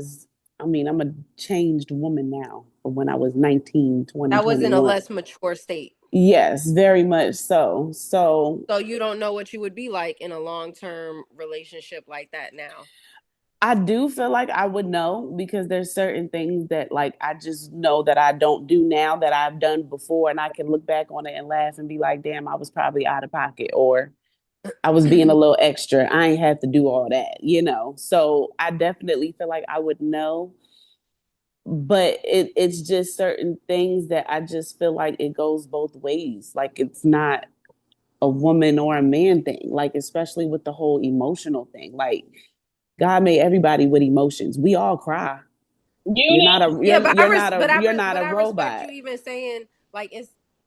a changed woman now from when I was 19, 20, That was in a 21. less mature state. Yes, very much so. So you don't know what you would be like in a long-term relationship like that now. I do feel like I would know because there's certain things that like I just know that I don't do now that I've done before, and I can look back on it and laugh and be like, damn, I was probably out of pocket or I was being a little extra. I ain't have to do all that. So I definitely feel like I would know. But it's just certain things that I just feel like it goes both ways. Like it's not a woman or a man thing, like especially with the whole emotional thing. Like God made everybody with emotions. We all cry. You're not a you're not a I respect robot. you even saying like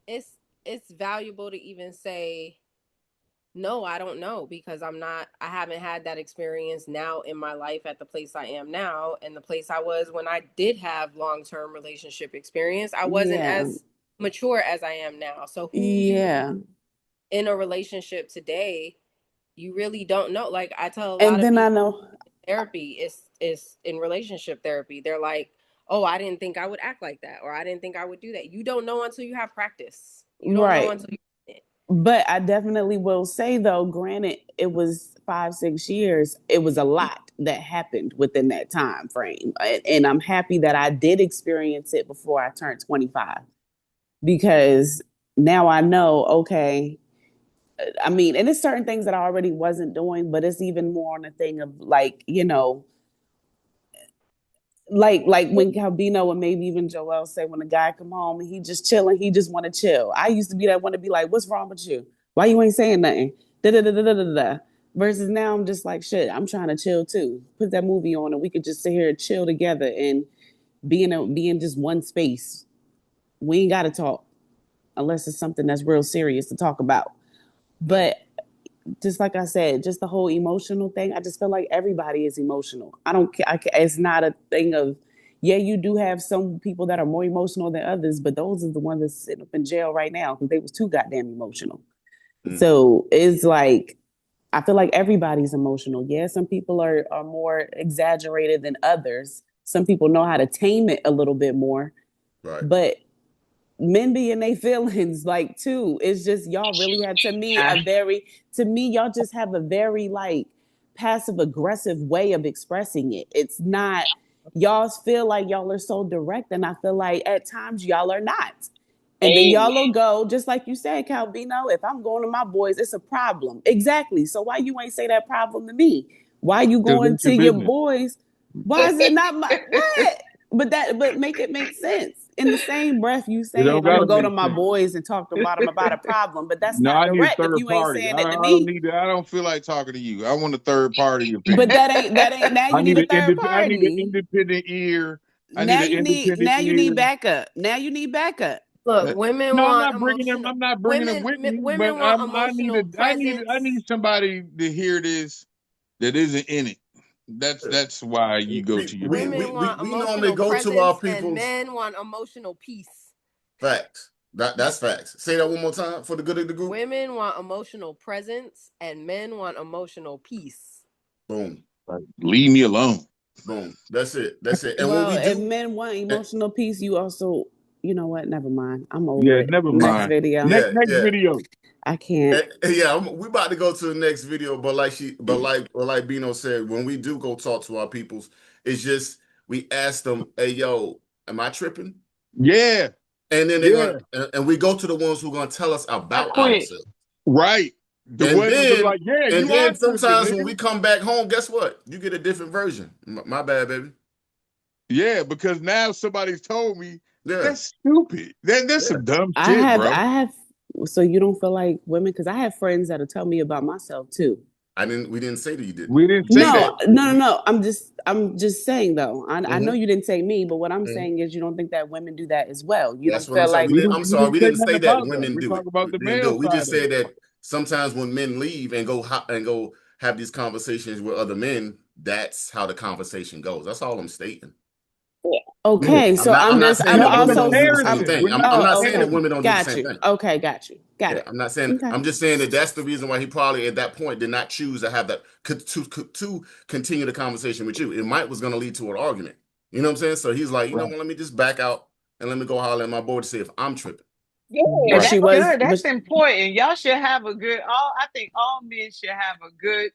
it's valuable to even say no, I don't know because I haven't had that experience now in my life at the place I am now and the place I was when I did have long-term relationship experience. I wasn't as mature as I am now. So who you in a relationship today, you really don't know. Like I tell a lot of people I know therapy is in relationship therapy. They're like, oh, I didn't think I would act like that, or I didn't think I would do that. You don't know until you have practice. You don't know until you. But I definitely will say though, granted, it was 5-6 years. It was a lot that happened within that time frame, and I'm happy that I did experience it before I turned 25, because now I know. Okay, I mean, and it's certain things that I already wasn't doing, but it's even more on a thing of like like when Calbino and maybe even Joel say when a guy come home and he just chilling, he just want to chill. I used to be that one to be like, what's wrong with you? Why you ain't saying nothing? Da da da da da da. Versus now I'm just like, shit, I'm trying to chill too. Put that movie on and we could just sit here and chill together and be in just one space. We ain't gotta talk unless it's something that's real serious to talk about. But just like I said, just the whole emotional thing. I just feel like everybody is emotional. I don't care. It's not a thing of, yeah, you do have some people that are more emotional than others, but those are the ones that's sitting up in jail right now because they was too goddamn emotional. So it's like, I feel like everybody's emotional. Yeah, some people are more exaggerated than others. Some people know how to tame it a little bit more. Right. But men be in their feelings like too. It's just y'all really have y'all just have a very like passive aggressive way of expressing it. It's not, y'all feel like y'all are so direct, and I feel like at times y'all are not. And then y'all will go, just like you said, Calvino, if I'm going to my boys, it's a problem. Exactly. So why you ain't say that problem to me? Why you going to your boys? Why is it not my what? But make it make sense. In the same breath, you saying I'm gonna go to my boys and talk about them about a problem, but that's not direct if you ain't saying it to me. I don't feel like talking to you. I want a third party opinion. But that ain't now you need a third party. I need an independent ear. Now you need backup. Now you need backup. Look, women No, I'm want not bringing him. emotional. I'm not bringing him with me. But Women want emotional I presence. need somebody to hear this that isn't in it. That's why you go to your we, boy. we, Women we, want we normally emotional go to our presence, and people's men want emotional peace. facts. That's facts. Say that one more time for the good of the group. Women want emotional presence, and men want emotional peace. Boom. Leave me alone. Boom. That's it. That's it. And well, when we if do, men want emotional peace, you also, you know what? Never mind. I'm over it. Never Next mind. video. yeah, Next video. I can't. yeah, we about to go to the next video, but like Bino said, when we do go talk to our peoples, it's just we ask them, "Hey, yo, am I tripping?" Yeah. And then they're gonna, and we go to the ones who are gonna tell us about ourselves. Right. The And ones that then, like, yeah, and you are then tripping, sometimes nigga. when we come back home, guess what? You get a different version. My bad, baby. Yeah, because now somebody's told me Yeah. that's stupid. That's some dumb shit, bro. I have. So you don't feel like women? Because I have friends that'll tell me about myself too. We didn't say that you didn't. We didn't say that. No. I'm just saying though. I know Mhm. you didn't say me, but what I'm Mhm. saying is you don't think that women do that as well. You That's don't what I'm feel saying. like I'm sorry, we say didn't say nothing that about women We do talk it. about the We didn't do male it. We just side of said it. that sometimes when men leave and go have these conversations with other men, that's how the conversation goes. That's all I'm stating. okay. So I'm not saying that women don't do the same comparison. thing. We're I'm not not saying that comparing. women don't do the got same you. thing. Okay, got you. Got it. I'm not saying. Okay. I'm just saying that that's the reason why he probably at that point did not choose to have that to continue the conversation with you. It might was going to lead to an argument. You know what I'm saying? So he's like, you know what? Let me just back out and let me go holler at my boy to see if I'm tripping. Yeah, But that's she was. good. That's But important. Y'all should have a good. I think all men should have a good.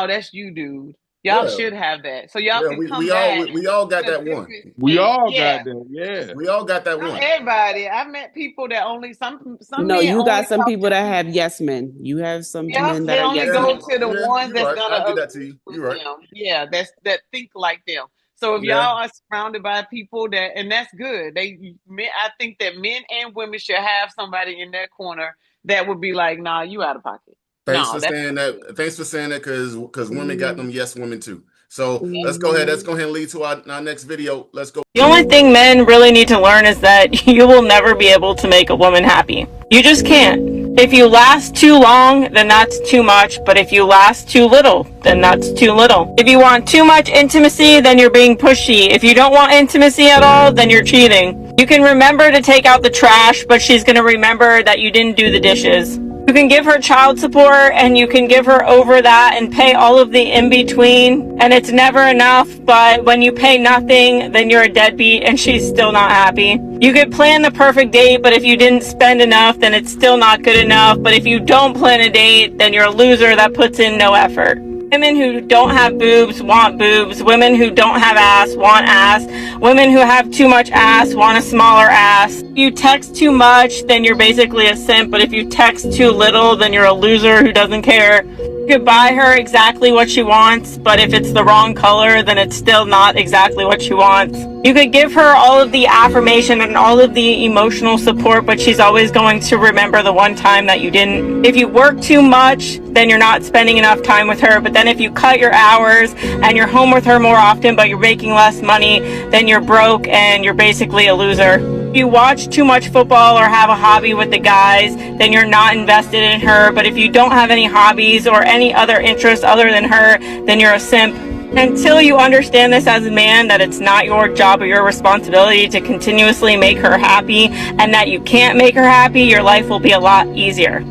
That's you, dude. Y'all Yeah, should have that, so y'all yeah. can come We all back we all got to that one. different We states. all Yeah, got that. Yeah. We all got that not one. everybody. I met people that only some no, men you only got some talk people to that have people. yes men. You have some Yeah, men that they are only yes Yeah, go men. to the yeah. ones You're that's right. gonna I'll give that to agree you. with You're right. them. Yeah, that think like them. So if Yeah. y'all are surrounded by people that, and that's good. I think that men and women should have somebody in their corner that would be like, "Nah, you out of pocket." Thanks No, for that's saying not good. that. Thanks for saying that because women got them yes women too. So let's go ahead. Mm-hmm. Let's go ahead and lead to our next video. Let's go. The only thing men really need to learn is that you will never be able to make a woman happy. You just can't. If you last too long, then that's too much. But if you last too little, then that's too little. If you want too much intimacy, then you're being pushy. If you don't want intimacy at all, then you're cheating. You can remember to take out the trash, but she's going to remember that you didn't do the dishes. You can give her child support and you can give her over that and pay all of the in between, and it's never enough. But when you pay nothing, then you're a deadbeat and she's still not happy. You could plan the perfect date, but if you didn't spend enough, then it's still not good enough. But if you don't plan a date, then you're a loser that puts in no effort. Women who don't have boobs want boobs. Women who don't have ass want ass. Women who have too much ass want a smaller ass. If you text too much, then you're basically a simp. But if you text too little, then you're a loser who doesn't care. You could buy her exactly what she wants, but if it's the wrong color, then it's still not exactly what she wants. You could give her all of the affirmation and all of the emotional support, but she's always going to remember the one time that you didn't. If you work too much, then you're not spending enough time with her. But then if you cut your hours and you're home with her more often, but you're making less money, then you're broke and you're basically a loser. If you watch too much football or have a hobby with the guys, then you're not invested in her. But if you don't have any hobbies or any other interests other than her, then you're a simp. Until you understand this as a man, that it's not your job or your responsibility to continuously make her happy, and that you can't make her happy, your life will be a lot easier.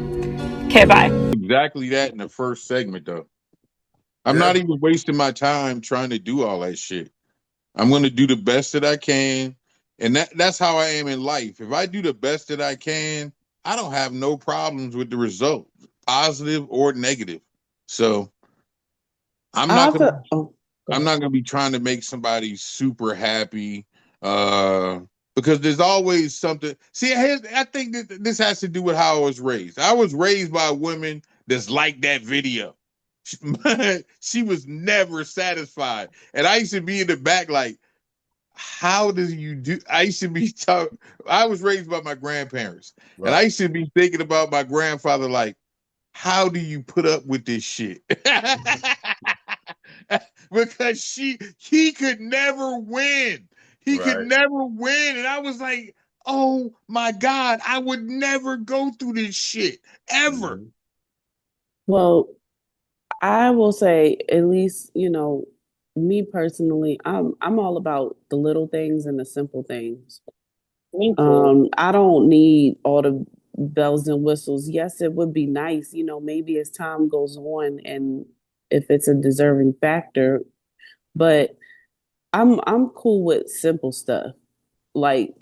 Okay, bye. Exactly that in the first segment, though. I'm not even wasting my time trying to do all that shit. I'm going to do the best that I can. And that's how I am in life. If I do the best that I can, I don't have no problems with the result, positive or negative. So I'm not going to be trying to make somebody super happy because there's always something. See, I think that this has to do with how I was raised. I was raised by a woman that's like that video. She was never satisfied. And I used to be in the back like, how do you do? I used to be I was raised by my grandparents, right. And I used to be thinking about my grandfather like, how do you put up with this shit? Because he could never win. He could never win. And I was like, oh my God, I would never go through this shit ever. Mm-hmm. Well, I will say, at least, me personally, I'm all about the little things and the simple things. Me too. I don't need all the bells and whistles. Yes, it would be nice, maybe as time goes on and if it's a deserving factor, but I'm cool with simple stuff. Like,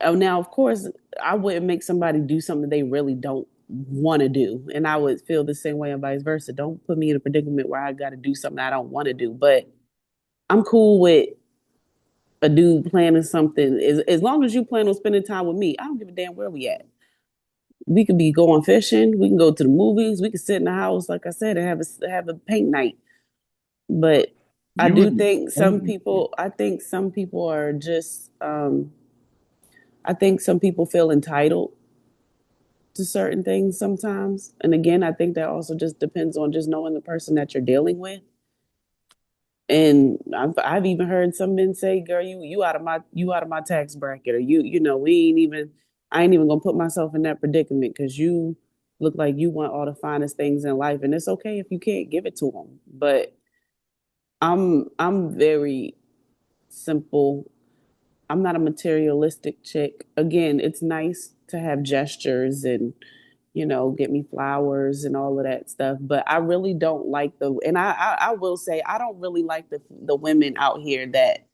now, of course, I wouldn't make somebody do something they really don't want to do, and I would feel the same way and vice versa. Don't put me in a predicament where I got to do something I don't want to do. But I'm cool with a dude planning something as long as you plan on spending time with me. I don't give a damn where we at. We could be going fishing. We can go to the movies. We could sit in the house, like I said, and have a paint night. But I You do would. think some people. I think some people are just. I think some people feel entitled to certain things sometimes. And again, I think that also just depends on just knowing the person that you're dealing with. And I've even heard some men say, "Girl, you out of my tax bracket," or I ain't even gonna put myself in that predicament because you look like you want all the finest things in life, and it's okay if you can't give it to them. But I'm very simple. I'm not a materialistic chick. Again, it's nice to have gestures and get me flowers and all of that stuff. But I really don't like and I will say I don't really like the women out here that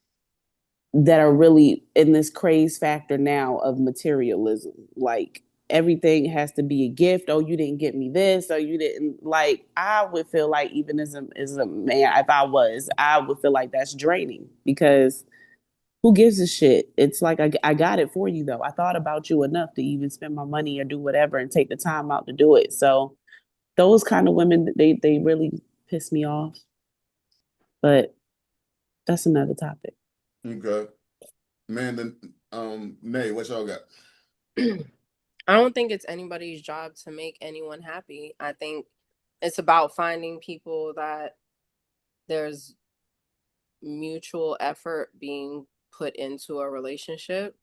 are really in this craze factor now of materialism. Like everything has to be a gift. Oh, you didn't get me this, or you didn't like. I would feel like even as a man, if I would feel like that's draining because who gives a shit? It's like I got it for you though. I thought about you enough to even spend my money or do whatever and take the time out to do it. So those kind of women, they really piss me off. But that's another topic. Okay. Man, then Nay, what y'all got? I don't think it's anybody's job to make anyone happy. I think it's about finding people that there's mutual effort being put into a relationship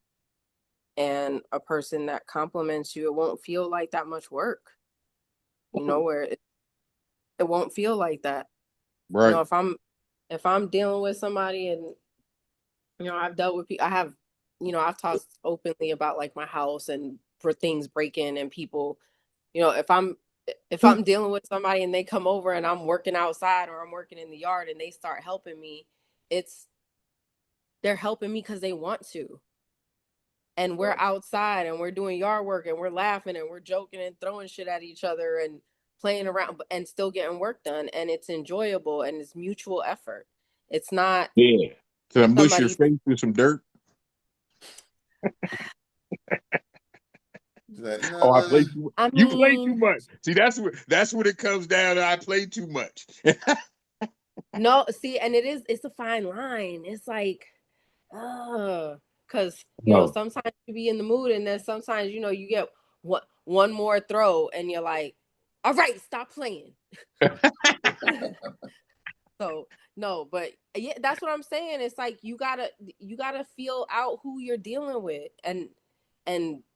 and a person that compliments you. It won't feel like that much work, where it won't feel like that. Right. If I'm dealing with somebody and I've dealt with people, I've talked openly about like my house and for things breaking and people, if I'm dealing with somebody and they come over and I'm working outside or I'm working in the yard and they start helping me, they're helping me because they want to. And we're outside and we're doing yard work and we're laughing and we're joking and throwing shit at each other and playing around and still getting work done. And it's enjoyable and it's mutual effort. It's not. Yeah. So I mush your face with some dirt. Oh, I play too much. You play too much. See, that's what it comes down to. I play too much. No, see, and it's a fine line. It's like, because sometimes you be in the mood, and then sometimes you get one more throw, and you're like, all right, stop playing. So no, but yeah, that's what I'm saying. It's like you gotta feel out who you're dealing with, and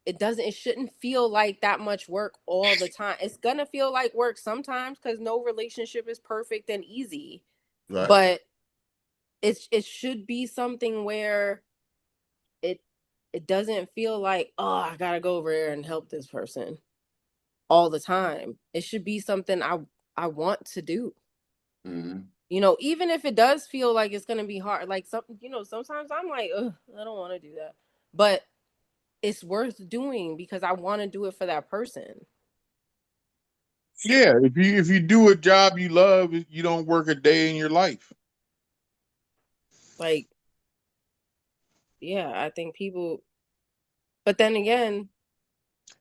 it shouldn't feel like that much work all the time. It's gonna feel like work sometimes because no relationship is perfect and easy. Right. But it should be something where it doesn't feel like, oh, I gotta go over there and help this person all the time. It should be something I want to do. Mm-hmm. Even if it does feel like it's gonna be hard, like sometimes I'm like, ugh, I don't want to do that, but it's worth doing because I want to do it for that person. Yeah, if you do a job you love, you don't work a day in your life. Like, yeah, I think people, but then again,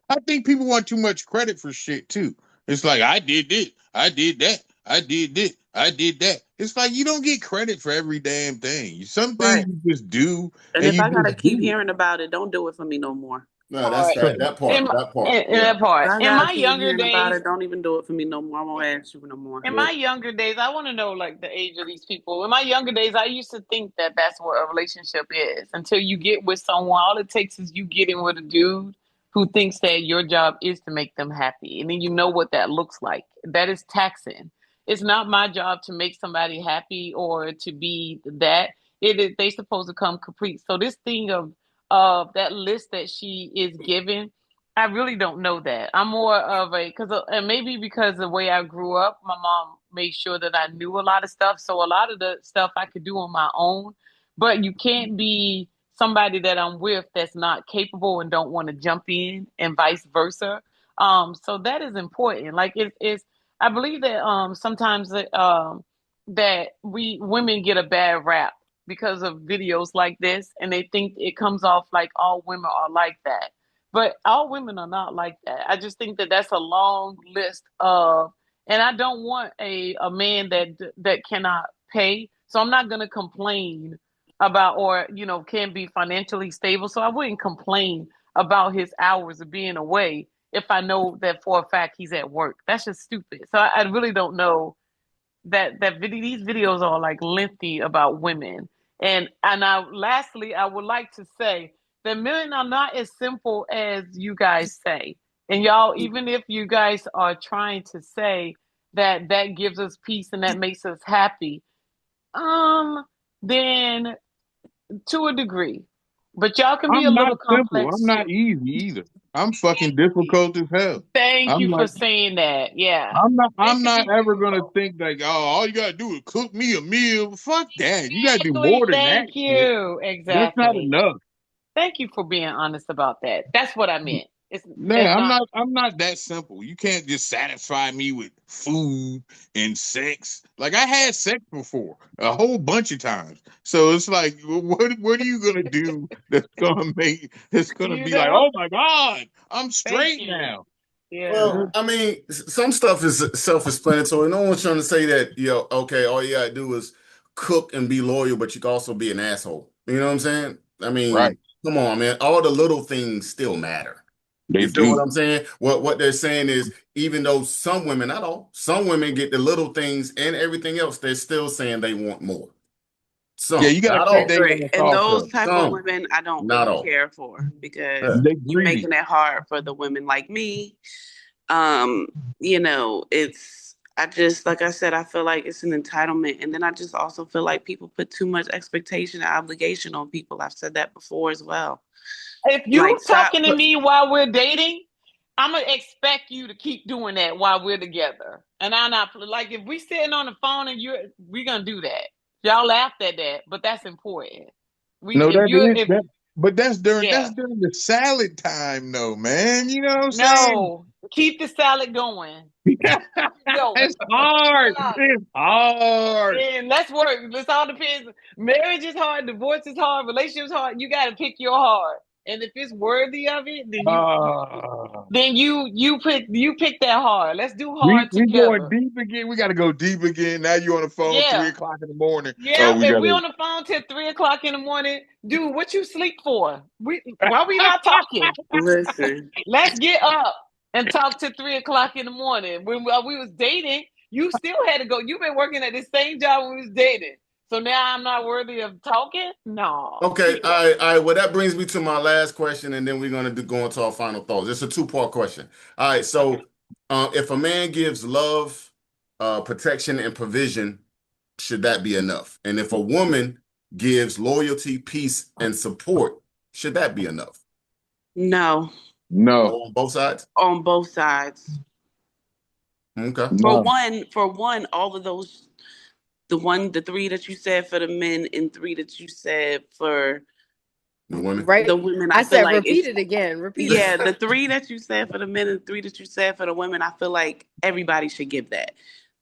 I think people want too much credit for shit too. It's like, I did this, I did that, I did this, I did that. It's like you don't get credit for every damn thing. Some things you just do. And if I gotta keep hearing about it, don't do it for me no more. No, that's part. that part. In, That part. in Yeah. that part. I In gotta my keep younger hearing about days, it. Don't even do it for me no more. I won't ask you no more. in my younger days, I want to know like the age of these people. In my younger days, I used to think that that's what a relationship is. Until you get with someone, all it takes is you getting with a dude who thinks that your job is to make them happy, and then you know what that looks like. That is taxing. It's not my job to make somebody happy or to be that. It is they supposed to come complete. So this thing of that list that she is given, I really don't know that. I'm more of a and maybe because the way I grew up, my mom made sure that I knew a lot of stuff. So a lot of the stuff I could do on my own, but you can't be somebody that I'm with that's not capable and don't want to jump in, and vice versa. So that is important. Like it's I believe that sometimes that we women get a bad rap because of videos like this, and they think it comes off like all women are like that, but all women are not like that. I just think that that's a long list of, and I don't want a man that cannot pay. So I'm not gonna complain about, or can be financially stable. So I wouldn't complain about his hours of being away if I know that for a fact he's at work. That's just stupid. So I really don't know these videos are like lengthy about women. Lastly, I would like to say that men are not as simple as you guys say. And y'all, even if you guys are trying to say that that gives us peace and that makes us happy, then to a degree. But y'all can be a I'm not little simple. I'm complex not too. easy either. I'm fucking difficult as hell. Thank I'm you for like, saying that. Yeah. I'm not. Men I'm can not be ever gonna difficult. think like, oh, all you gotta do is cook me a meal. Fuck that. You gotta do Exactly. more than that Thank shit. you. That's not Exactly. enough. Thank you for being honest about that. That's what I meant. It's Yeah, I'm not. not. I'm not that simple. You can't just satisfy me with food and sex. Like I had sex before a whole bunch of times. So it's like, what are you gonna do that's gonna make? That's gonna You be like, know. oh my god, I'm Thank straight you. now. Yeah. Well, I mean, some stuff is self-explanatory. No one's trying to say that, okay, all you gotta do is cook and be loyal, but you can also be an asshole. You know what I'm saying? I Right? mean, come on, man. All the little things still matter. They You feel what do. I'm saying? What they're saying is, even though some women, not all, some women get the little things and everything else, they're still saying they want more. Yeah, Some, you gotta not I keep all. their agree. ass And off those though. type of Some, women I don't not really all. care for because Yeah. They you greedy. making it hard for the women like me. It's I just like I said, I feel like it's an entitlement. And then I just also feel like people put too much expectation and obligation on people. I've said that before as well. If you Like stop talking to put me while we're dating, I'm gonna expect you to keep doing that while we're together. And I'm not like if we sitting on the phone and we're gonna do that. Y'all laughed at that, but that's important. We No, if that you is if that. But that's yeah. during the salad time, though, man. You know what I'm saying? No, keep the salad going. Keep it going. It's hard. Stop. It's hard. And let's work. This all depends. Marriage is hard, divorce is hard, relationships hard. You got to pick your heart, and if it's worthy of it, then Uh, you pick that hard. Let's do we hard we going together. deep again. We got to go deep again. Now you on the phone Yeah, 3 o'clock in the morning. Oh, yeah. we If got we to. on the phone till 3 o'clock in the morning, dude, what you sleep for? Why we not talking? listen. Let's get up and talk till 3 o'clock in the morning. When we was dating, you still had to go. You've been working at the same job when we was dating. So now I'm not worthy of talking? No. Okay, Keep it all right, all right. Well, that brings me to my last question, and then we're going to go into our final thoughts. It's a two-part question. All right, so if a man gives love, protection, and provision, should that be enough? And if a woman gives loyalty, peace, and support, should that be enough? No. No, On both sides? On both sides. Okay. no. For one, all of those the three that you said for the men and three that you said for The women? Right. the women, I I feel said like repeat it's it again. Repeat yeah, it. the three that you said for the men and three that you said for the women, I feel like everybody should give that.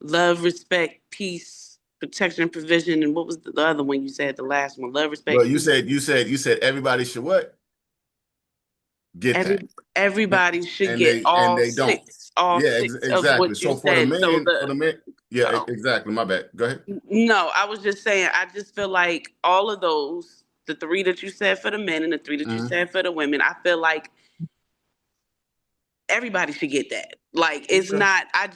Love, respect, peace, protection, provision, and what was the other one you said? The last one. Love, respect, Well, you peace. said everybody should what? Get that. Everybody should And get they don't. all Yeah, six of exactly. what you So for the said. So men, yeah, oh, exactly. My bad. Go ahead. no, I was just saying, I just feel like all of those, the three that you said for the men and the three that you Mhm. said for the women, I feel like everybody should get that. Like, it's not, I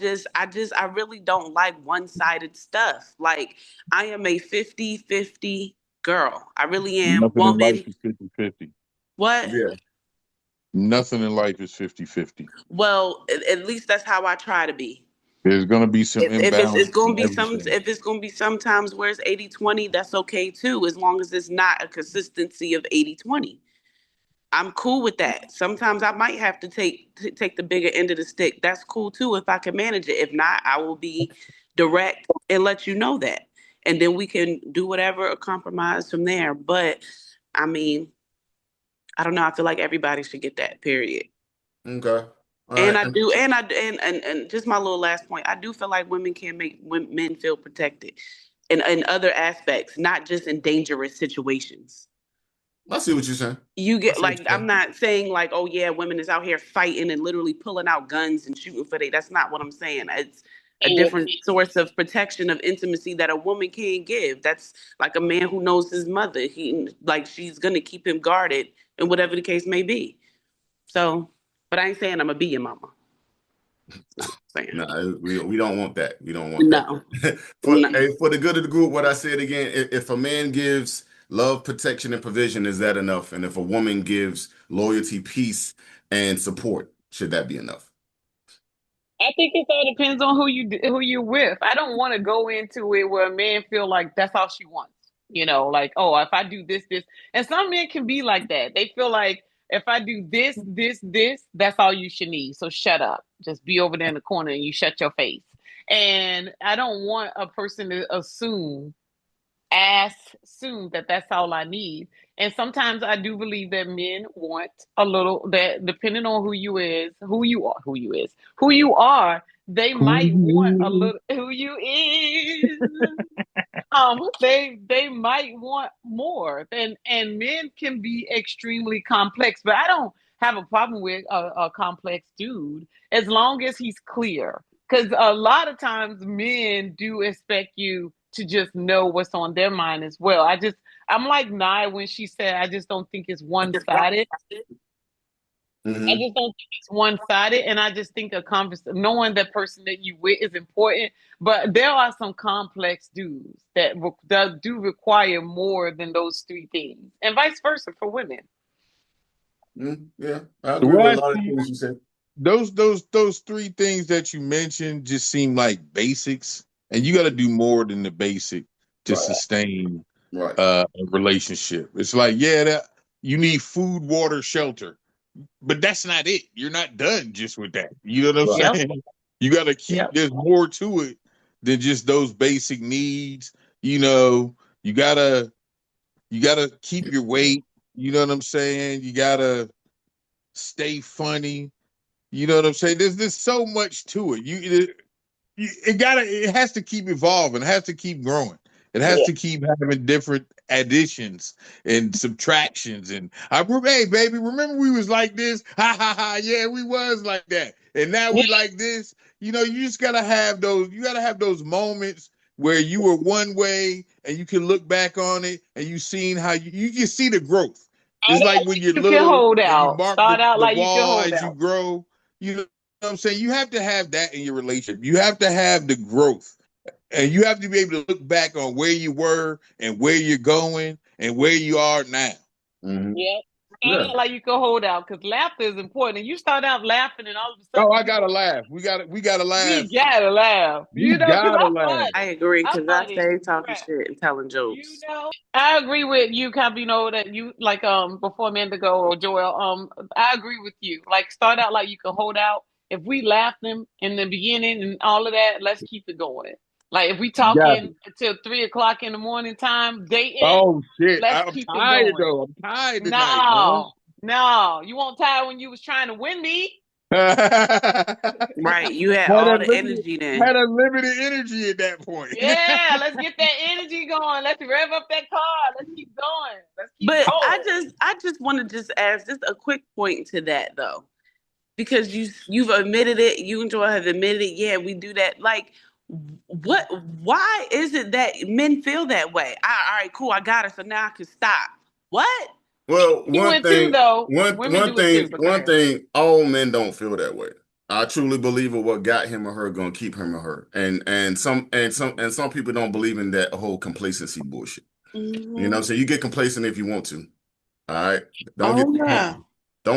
really don't like one-sided stuff. Like, I am a 50-50 girl. I really am. Nothing in life is 50-50. What? Yeah. Nothing in life is 50-50. Well, at least that's how I try to be. There's going to be some imbalance. If it's going to be sometimes where it's 80-20, that's okay too, as long as it's not a consistency of 80-20. I'm cool with that. Sometimes I might have to take the bigger end of the stick. That's cool too if I can manage it. If not, I will be direct and let you know that. And then we can do whatever or compromise from there. But I mean, I don't know. I feel like everybody should get that, period. Okay. And I do, and just my little last point, I do feel like women can make men feel protected in other aspects, not just in dangerous situations. I see what you're saying. You get, like, I'm not saying like, oh yeah, women is out here fighting and literally pulling out guns and shooting for that's not what I'm saying. It's a different source of protection, of intimacy that a woman can give. That's like a man who knows his mother. She's gonna keep him guarded and whatever the case may be. So, but I ain't saying I'm gonna be your mama. No, we don't want that. We don't want that. For the good of the group, what I said again, if a man gives love, protection, and provision, is that enough? And if a woman gives loyalty, peace, and support, should that be enough? I think it all depends on who you're with. I don't want to go into it where a man feel like that's all she wants. You know, like, oh, if I do this, and some men can be like that. They feel like if I do this, that's all you should need. So shut up. Just be over there in the corner and you shut your face. And I don't want a person to assume that that's all I need. And sometimes I do believe that men want a little, that depending on who you are, they might want a little who you is. They might want more. And men can be extremely complex, but I don't have a problem with a complex dude as long as he's clear. Because a lot of times men do expect you to just know what's on their mind as well. I'm like Nia when she said, I just don't think it's one-sided. Mm-hmm. I just don't think it's one-sided, and I just think knowing that person that you with is important. But there are some complex dudes that do require more than those three things, and vice versa for women. Yeah, I agree with a lot of things you said. Those three things that you mentioned just seem like basics, and you got to do more than the basic to sustain a relationship. It's like, you need food, water, shelter, but that's not it. You're not done just with that. You know what I'm saying? You got to keep. There's more to it than just those basic needs. You know, you gotta keep your weight. You know what I'm saying? You gotta stay funny. You know what I'm saying? There's so much to it. It has to keep evolving. It has to keep growing. It has to keep having different additions and subtractions. And hey, baby, remember we was like this? Ha ha ha! Yeah, we was like that, and now we like this. You know, you just gotta have those. You gotta have those moments where you were one way, and you can look back on it, and you seen how you can see the growth. It's like when you're little, can hold out. You mark Start out the like wall you can hold as out. you grow. You know what I'm saying? You have to have that in your relationship. You have to have the growth. And you have to be able to look back on where you were and where you're going and where you are now. Mm-hmm. Start out like you can hold out, because laughter is important. And you start out laughing, and all of a sudden, I gotta laugh. We gotta laugh. We gotta laugh. You gotta laugh. I agree, because I stay talking shit and telling jokes. You know, I agree with you, Cabino, that you like before Mandigo or Joel. I agree with you. Like, start out like you can hold out. If we laughed them in the beginning and all of that, let's keep it going. Like, if we talking until 3:00 in the morning time, dating. Oh shit! I'm tired though. I'm tired tonight. No, you won't tired when you was trying to win me. Right, you had all the energy then. Had unlimited energy at that point. Yeah, let's get that energy going. Let's rev up that car. Let's keep going. But I just want to ask just a quick point to that though, because you've admitted it. You and Joel have admitted it. Yeah, we do that. Like, why is it that men feel that way? All right, cool, I got it, so now I can stop. What? Well, He would too, though. Women do it too. But one thing, all men don't feel that way. I truly believe in what got him or her gonna keep him or her, and some people don't believe in that whole complacency bullshit. Mm-hmm. You know, so you get complacent if you want to. All right, don't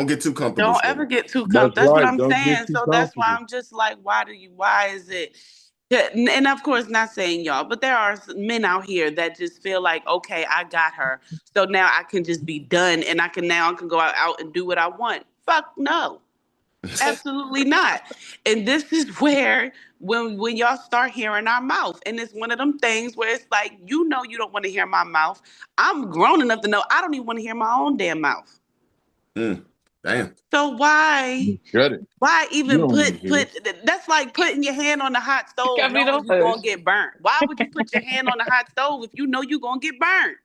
get too comfortable. Don't ever get too comfortable. That's right. what I'm Don't saying. So that's why I'm just like, why is it? And of course, not saying y'all, but there are men out here that just feel like, okay, I got her, so now I can just be done, and I can go out and do what I want. Fuck no, absolutely not. And this is where when y'all start hearing our mouth, and it's one of them things where it's like, you don't want to hear my mouth. I'm grown enough to know I don't even want to hear my own damn mouth. Damn. So why? Shut it. Why even put? That's like putting your hand on the hot stove knowing you're gonna get burnt. Why would you put your hand on the hot stove if you know you're gonna get burnt?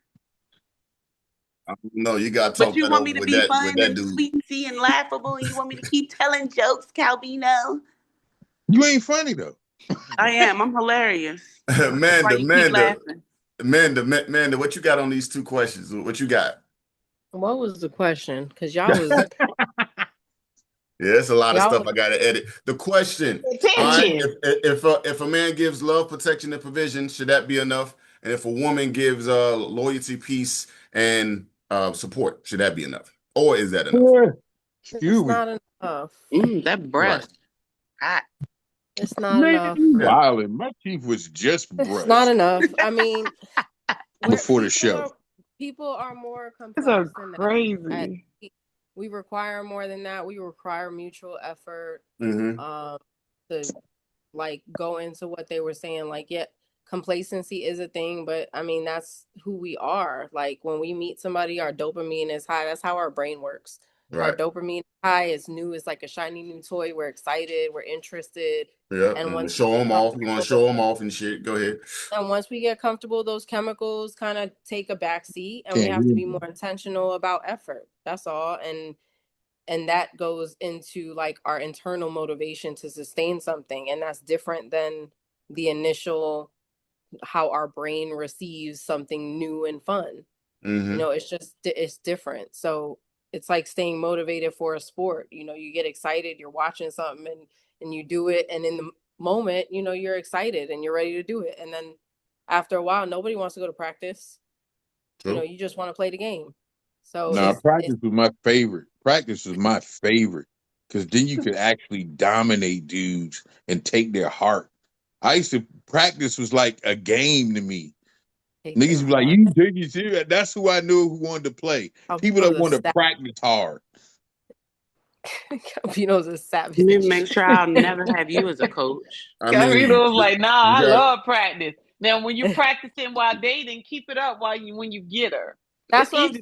No, you got to talk. But you want me to be fun and sweet and laughable, and you want me to keep telling jokes, Calvino? You ain't funny though. I am. I'm hilarious. Amanda, what you got on these two questions? What you got? What was the question? Because y'all was. Yeah, it's a lot of stuff I got to edit. The question: if a man gives love, protection, and provision, should that be enough? And if a woman gives loyalty, peace, and support, should that be enough? Or is that enough? It's not enough. That breath. Right. It's not enough. Wow, my teeth was just breath. It's not enough. I mean, before the show. People are more complex than crazy. We require more than that. We require mutual effort to like go into what they were saying. Like, yeah, complacency is a thing, but I mean, that's who we are. Like when we meet somebody, our dopamine is high. That's how our brain works. Right. Our dopamine is high. It's new. It's like a shiny new toy. We're excited. We're interested. Yeah, and once show them off. You want to show them off and shit. Go ahead. And once we get comfortable, those chemicals kind of take a back seat, and we have to be more intentional about effort. That's all. And that goes into like our internal motivation to sustain something, and that's different than the initial how our brain receives something new and fun. You know, it's different. So it's like staying motivated for a sport. You know, you get excited, you're watching something and you do it. And in the moment, you know, you're excited and you're ready to do it. And then after a while, nobody wants to go to practice. True. You know, you just want to play the game. So practice was my favorite. Practice was my favorite because then you could actually dominate dudes and take their heart. Practice was like a game to me. Niggas be like, you take it serious. That's who I knew who wanted to play. People that want to practice hard. Calvino's a savage. You need to make sure I'll never have you as a coach. Calvino was like, nah, I love practice. Now, when you're practicing while dating, keep it up when you get her. That's what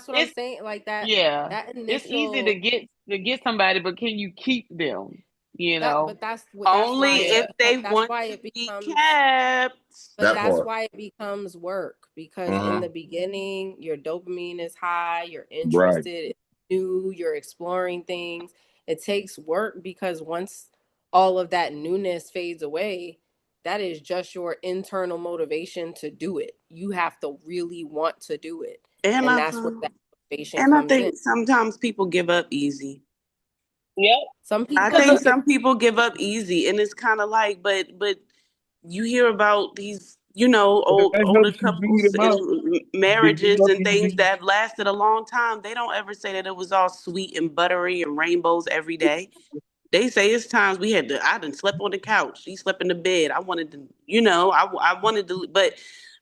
I'm saying. Like that. Yeah. That initial... It's easy to get somebody, but can you keep them? You know, but that's only if they want to be kept. But that's why it becomes work, because in the beginning, your dopamine is high, you're interested, it's new, you're exploring things. It takes work because once all of that newness fades away, that is just your internal motivation to do it. You have to really want to do it, and that's what that motivation comes in. And I think sometimes people give up easy. Yep. I think some people give up easy, and it's kind of like, but you hear about these, you know, older couples and marriages and things that have lasted a long time. They don't ever say that it was all sweet and buttery and rainbows every day. They say it's times I done slept on the couch. He slept in the bed. I wanted to, you know, I wanted to, but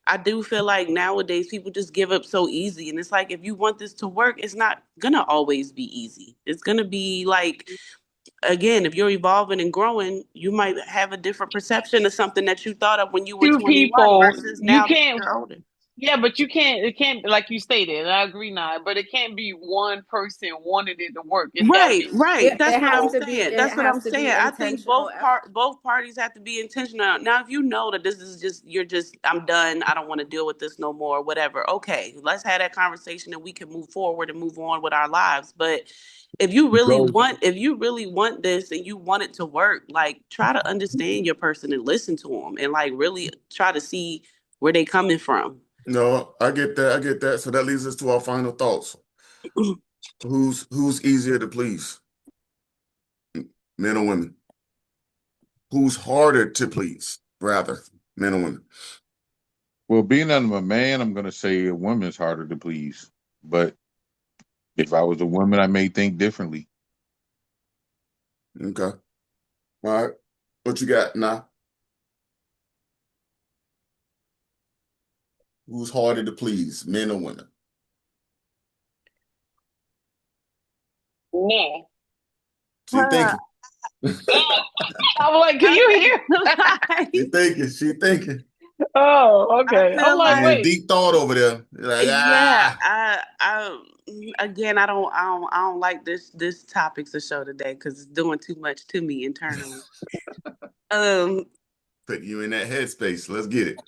I do feel like nowadays people just give up so easy. And it's like, if you want this to work, it's not going to always be easy. It's going to be like, again, if you're evolving and growing, you might have a different perception of something that you thought of when you were 21 versus now that you're older. Yeah, but it can't, like you stated, and I agree now, but it can't be one person wanted it to work. Right. That's what I'm saying. That's what I'm saying. I think both parties have to be intentional. Now, if you know that this is I'm done, I don't want to deal with this no more, whatever. Okay, let's have that conversation and we can move forward and move on with our lives. But if you really want this and you want it to work, like try to understand your person and listen to them and like really try to see where they coming from. No, I get that. So that leads us to our final thoughts. Who's easier to please? Men or women? Who's harder to please, rather, men or women? Well, being that I'm a man, I'm gonna say a woman's harder to please. But if I was a woman, I may think differently. Okay. All right. What you got now? Who's harder to please, men or women? No. She thinking. I'm like, can you hear? She thinking. Oh, okay. I I'm feel like, She in like, wait. deep thought over there. You're like, yeah, again, I don't like this topics to show today because it's doing too much to me internally. Put you in that headspace. Let's get it.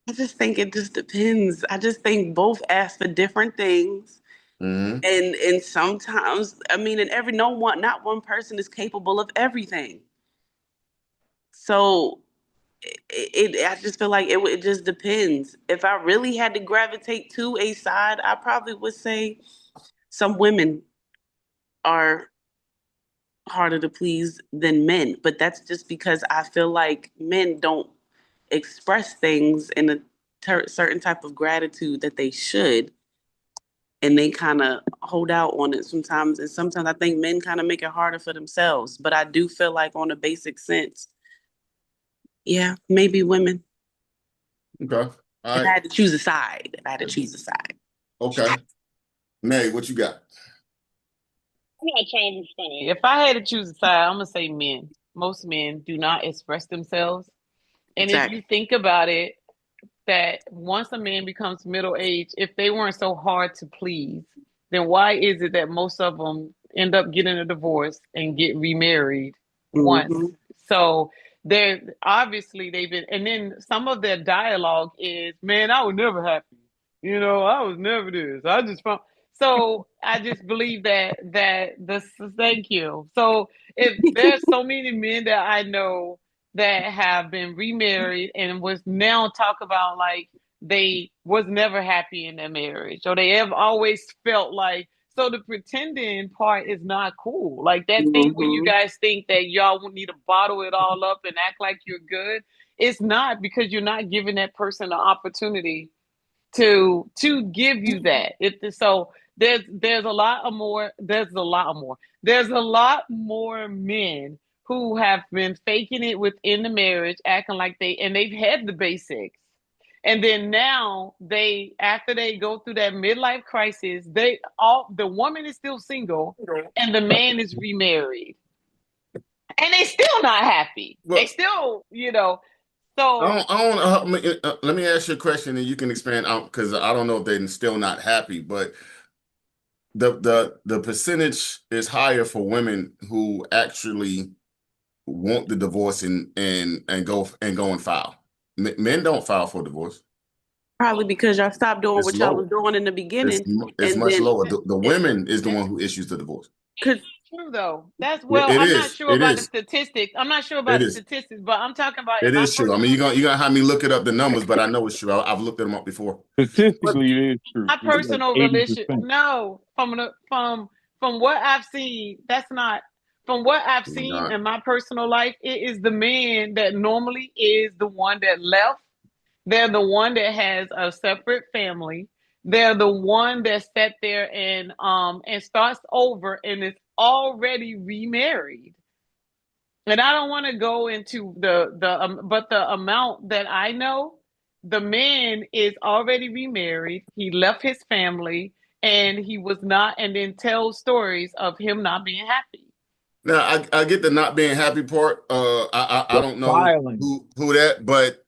I just think it just depends. I just think both ask for different things. Mm-hmm. And sometimes, I mean, not one person is capable of everything. So I just feel like it just depends. If I really had to gravitate to a side, I probably would say some women are harder to please than men, but that's just because I feel like men don't express things in a certain type of gratitude that they should, and they kind of hold out on it sometimes. And sometimes I think men kind of make it harder for themselves. But I do feel like, on a basic sense, yeah, maybe women. Okay. All right. If I had to choose a side, Okay. May, what you got? I'm not trying to be funny. If I had to choose a side, I'm gonna say men. Most men do not express themselves. And Exactly. if you think about it, that once a man becomes middle age, if they weren't so hard to please, then why is it that most of them end up getting a divorce and get remarried once? Mm-hmm. So they're obviously they've been, and then some of their dialogue is, "Man, I was never happy. You know, I was never this. I just found." So I just believe that this. Thank you. So if there's so many men that I know that have been remarried and was now talk about like they was never happy in their marriage, or they have always felt like, so the pretending part is not cool. Like that thing where you Mm-hmm. guys think that y'all need to bottle it all up and act like you're good. It's not, because you're not giving that person the opportunity to give you that. So there's a lot more men who have been faking it within the marriage, acting like they've had the basics. And then now after they go through that midlife crisis, the woman is still single and the man is remarried. And they still not happy. Well, they still, so let me ask you a question and you can expand out, because I don't know if they're still not happy, but the percentage is higher for women who actually want the divorce and go and file. Men don't file for divorce. Probably because y'all stopped doing It's what y'all low. was doing in the beginning. It's and much then lower. The women is the one who issues the divorce. Cause true though. It I'm not is. sure It about the is. statistics. I'm not sure about It the is. statistics, but I'm talking about in It my is true. I mean, personal you're gonna have me look it up the numbers, but I know it's true. I've looked them up before. Statistically, it is true. my It's like personal relation. 80%. No, from what I've seen, that's not from what I've Oh my seen God. in my personal life. It is the man that normally is the one that left. They're the one that has a separate family. They're the one that sat there and starts over and is already remarried. And I don't want to go into but the amount that I know, the man is already remarried. He left his family and he was not, and then tells stories of him not being happy. Now I get the not being happy part. I don't know Filing. who that, but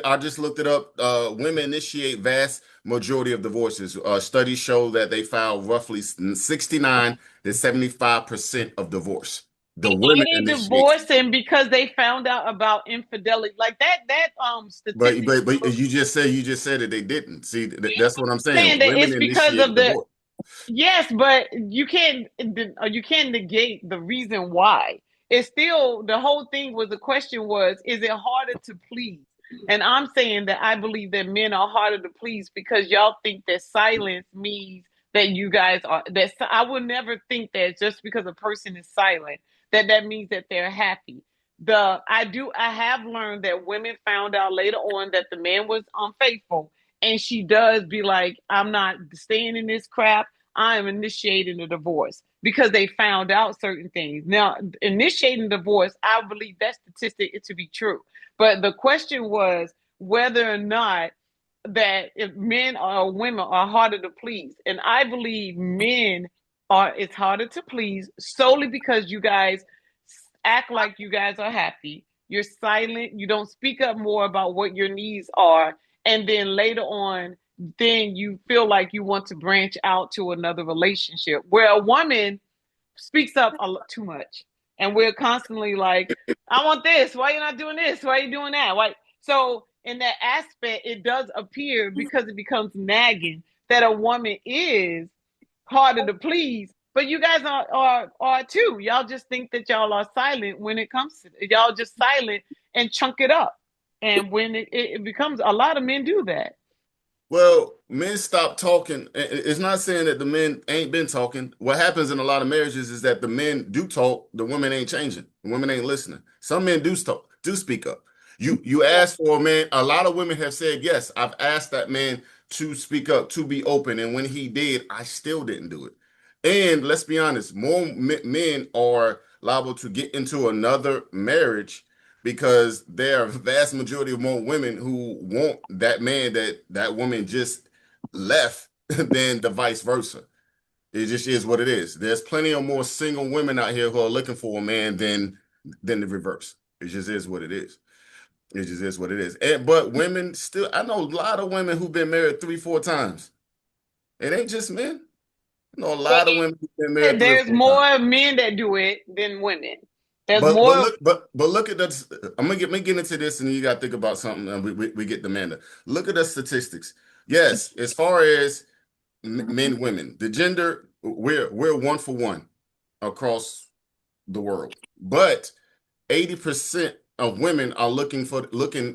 I just looked it up. Women initiate vast majority of divorces. Studies show that they file roughly 69 to 75% of divorce. The Are women they initiate. divorcing because they found out about infidelity? Like that But statistic. you just said that they didn't. See, that's what I'm saying. Saying that Women it's because of initiate divorce. yes, but you can't negate the reason why. It's still, the whole thing was, the question was, is it harder to please? And I'm saying that I believe that men are harder to please because y'all think that silence means that you guys are, that I would never think that just because a person is silent, that means that they're happy. I have learned that women found out later on that the man was unfaithful, and she does be like, I'm not staying in this crap. I am initiating a divorce because they found out certain things. Now, initiating divorce, I believe that statistic to be true. But the question was whether or not that if men or women are harder to please. And I believe it's harder to please solely because you guys act like you guys are happy. You're silent. You don't speak up more about what your needs are. And then later on, then you feel like you want to branch out to another relationship where a woman speaks up too much. And we're constantly like, I want this. Why are you not doing this? Why are you doing that? Why? So in that aspect, it does appear because it becomes nagging that a woman is harder to please. But you guys are too. Y'all just think that y'all are silent when it comes to it. Y'all just silent and chunk it up. And when it becomes, a lot of men do that. Well, men stop talking. It's not saying that the men ain't been talking. What happens in a lot of marriages is that the men do talk, the women ain't changing. The women ain't listening. Some men do speak up. You ask for a man. A lot of women have said, yes, I've asked that man to speak up, to be open. And when he did, I still didn't do it. And let's be honest, more men are liable to get into another marriage because there are a vast majority of more women who want that man that woman just left than the vice versa. It just is what it is. There's plenty of more single women out here who are looking for a man than the reverse. It just is what it is. It just is what it is. But women still, I know a lot of women who've been married 3-4 times. It ain't just men. I know a lot of women who've been married. There's more men that do it than women. There's but, more. But look at this. I'm gonna get into this, and you got to think about something. And we get the Amanda. Look at the statistics. Yes, as far as men, women, the gender, we're 1-for-1 across the world. But 80% of women are looking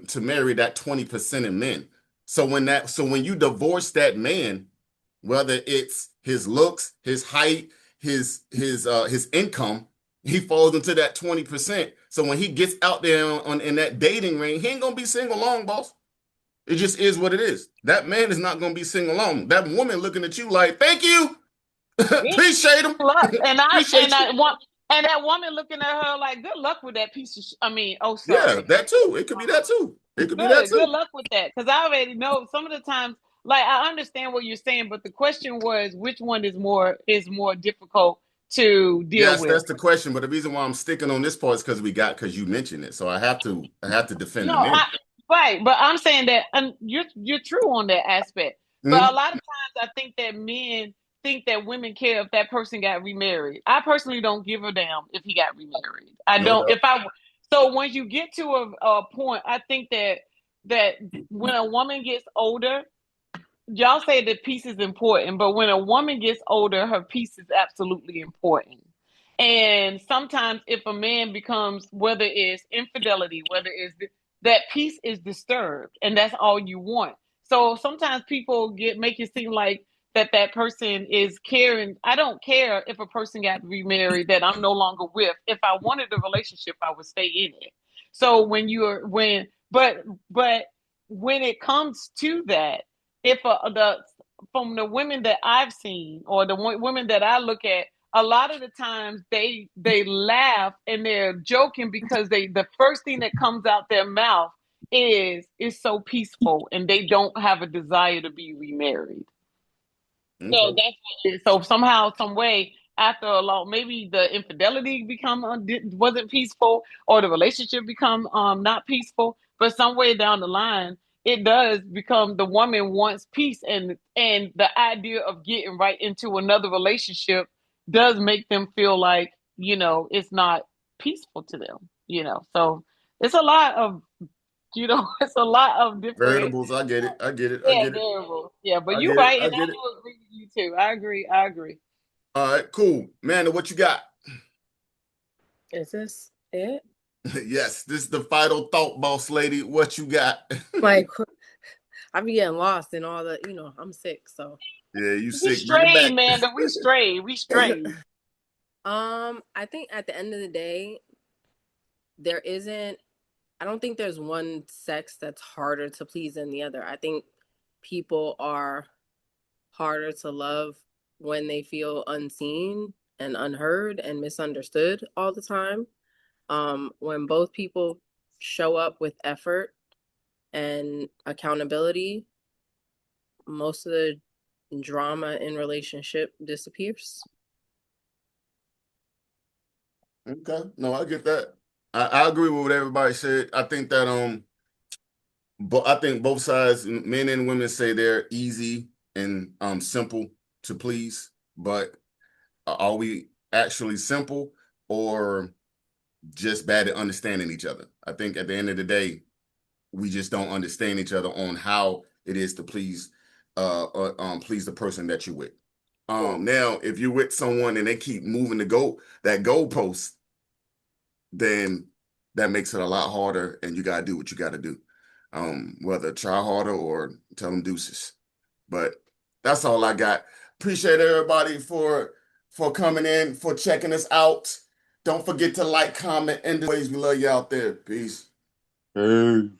to marry that 20% of men. So when you divorce that man, whether it's his looks, his height, his income, he falls into that 20%. So when he gets out there in that dating ring, he ain't gonna be single long, boss. It just is what it is. That man is not gonna be single long. That woman looking at you like, thank you, appreciate him, and that woman looking at her like, good luck with that piece of. Sorry. Yeah, that too. It could be that too. It could be that too. Good luck with that, because I already know some of the times. Like, I understand what you're saying, but the question was, which one is more difficult to deal with? Yes, that's the question. But the reason why I'm sticking on this part is because you mentioned it, so I have to defend the men. Right, but I'm saying that you're true on that aspect. Mm-hmm. But a lot of times, I think that men think that women care if that person got remarried. I personally don't give a damn if he got remarried. I don't. So when you get to a point, I think that when a woman gets older. Y'all say that peace is important, but when a woman gets older, her peace is absolutely important. And sometimes if a man becomes, whether it's infidelity, whether it's that peace is disturbed, and that's all you want. So sometimes people make it seem like that person is caring. I don't care if a person got remarried that I'm no longer with. If I wanted a relationship, I would stay in it. So but when it comes to that, if from the women that I've seen or the women that I look at, a lot of the times they laugh and they're joking because the first thing that comes out their mouth is so peaceful, and they don't have a desire to be remarried. Okay. So that's what it is. So somehow, some way, after a long, maybe the infidelity wasn't peaceful, or the relationship become not peaceful, but some way down the line, it does become the woman wants peace, and the idea of getting right into another relationship does make them feel like, it's not peaceful to them, So it's a lot of, it's a lot of different variables. I get it. Yeah, variables. Yeah, but you're right, and I do agree with you too. I agree. All right, cool. Amanda, what you got? Is this it? Yes, this is the final thought, boss lady. What you got? Like, I be getting lost in all the, I'm sick, so. Yeah, you We sick. Bring it strayed, back. man. We strayed. We strayed. I think at the end of the day, I don't think there's one sex that's harder to please than the other. I think people are harder to love when they feel unseen and unheard and misunderstood all the time. When both people show up with effort and accountability, most of the drama in relationship disappears. Okay, no, I get that. I agree with what everybody said. I think that but I think both sides, men and women, say they're easy and simple to please. But are we actually simple or just bad at understanding each other? I think at the end of the day, we just don't understand each other on how it is to please please the person that you're with. Now, if you're with someone and they keep moving that goalpost, then that makes it a lot harder, and you gotta do what you gotta do. Whether try harder or tell them deuces. But that's all I got. Appreciate everybody for coming in, for checking us out. Don't forget to like, comment, and ways we love you out there. Peace. Hey.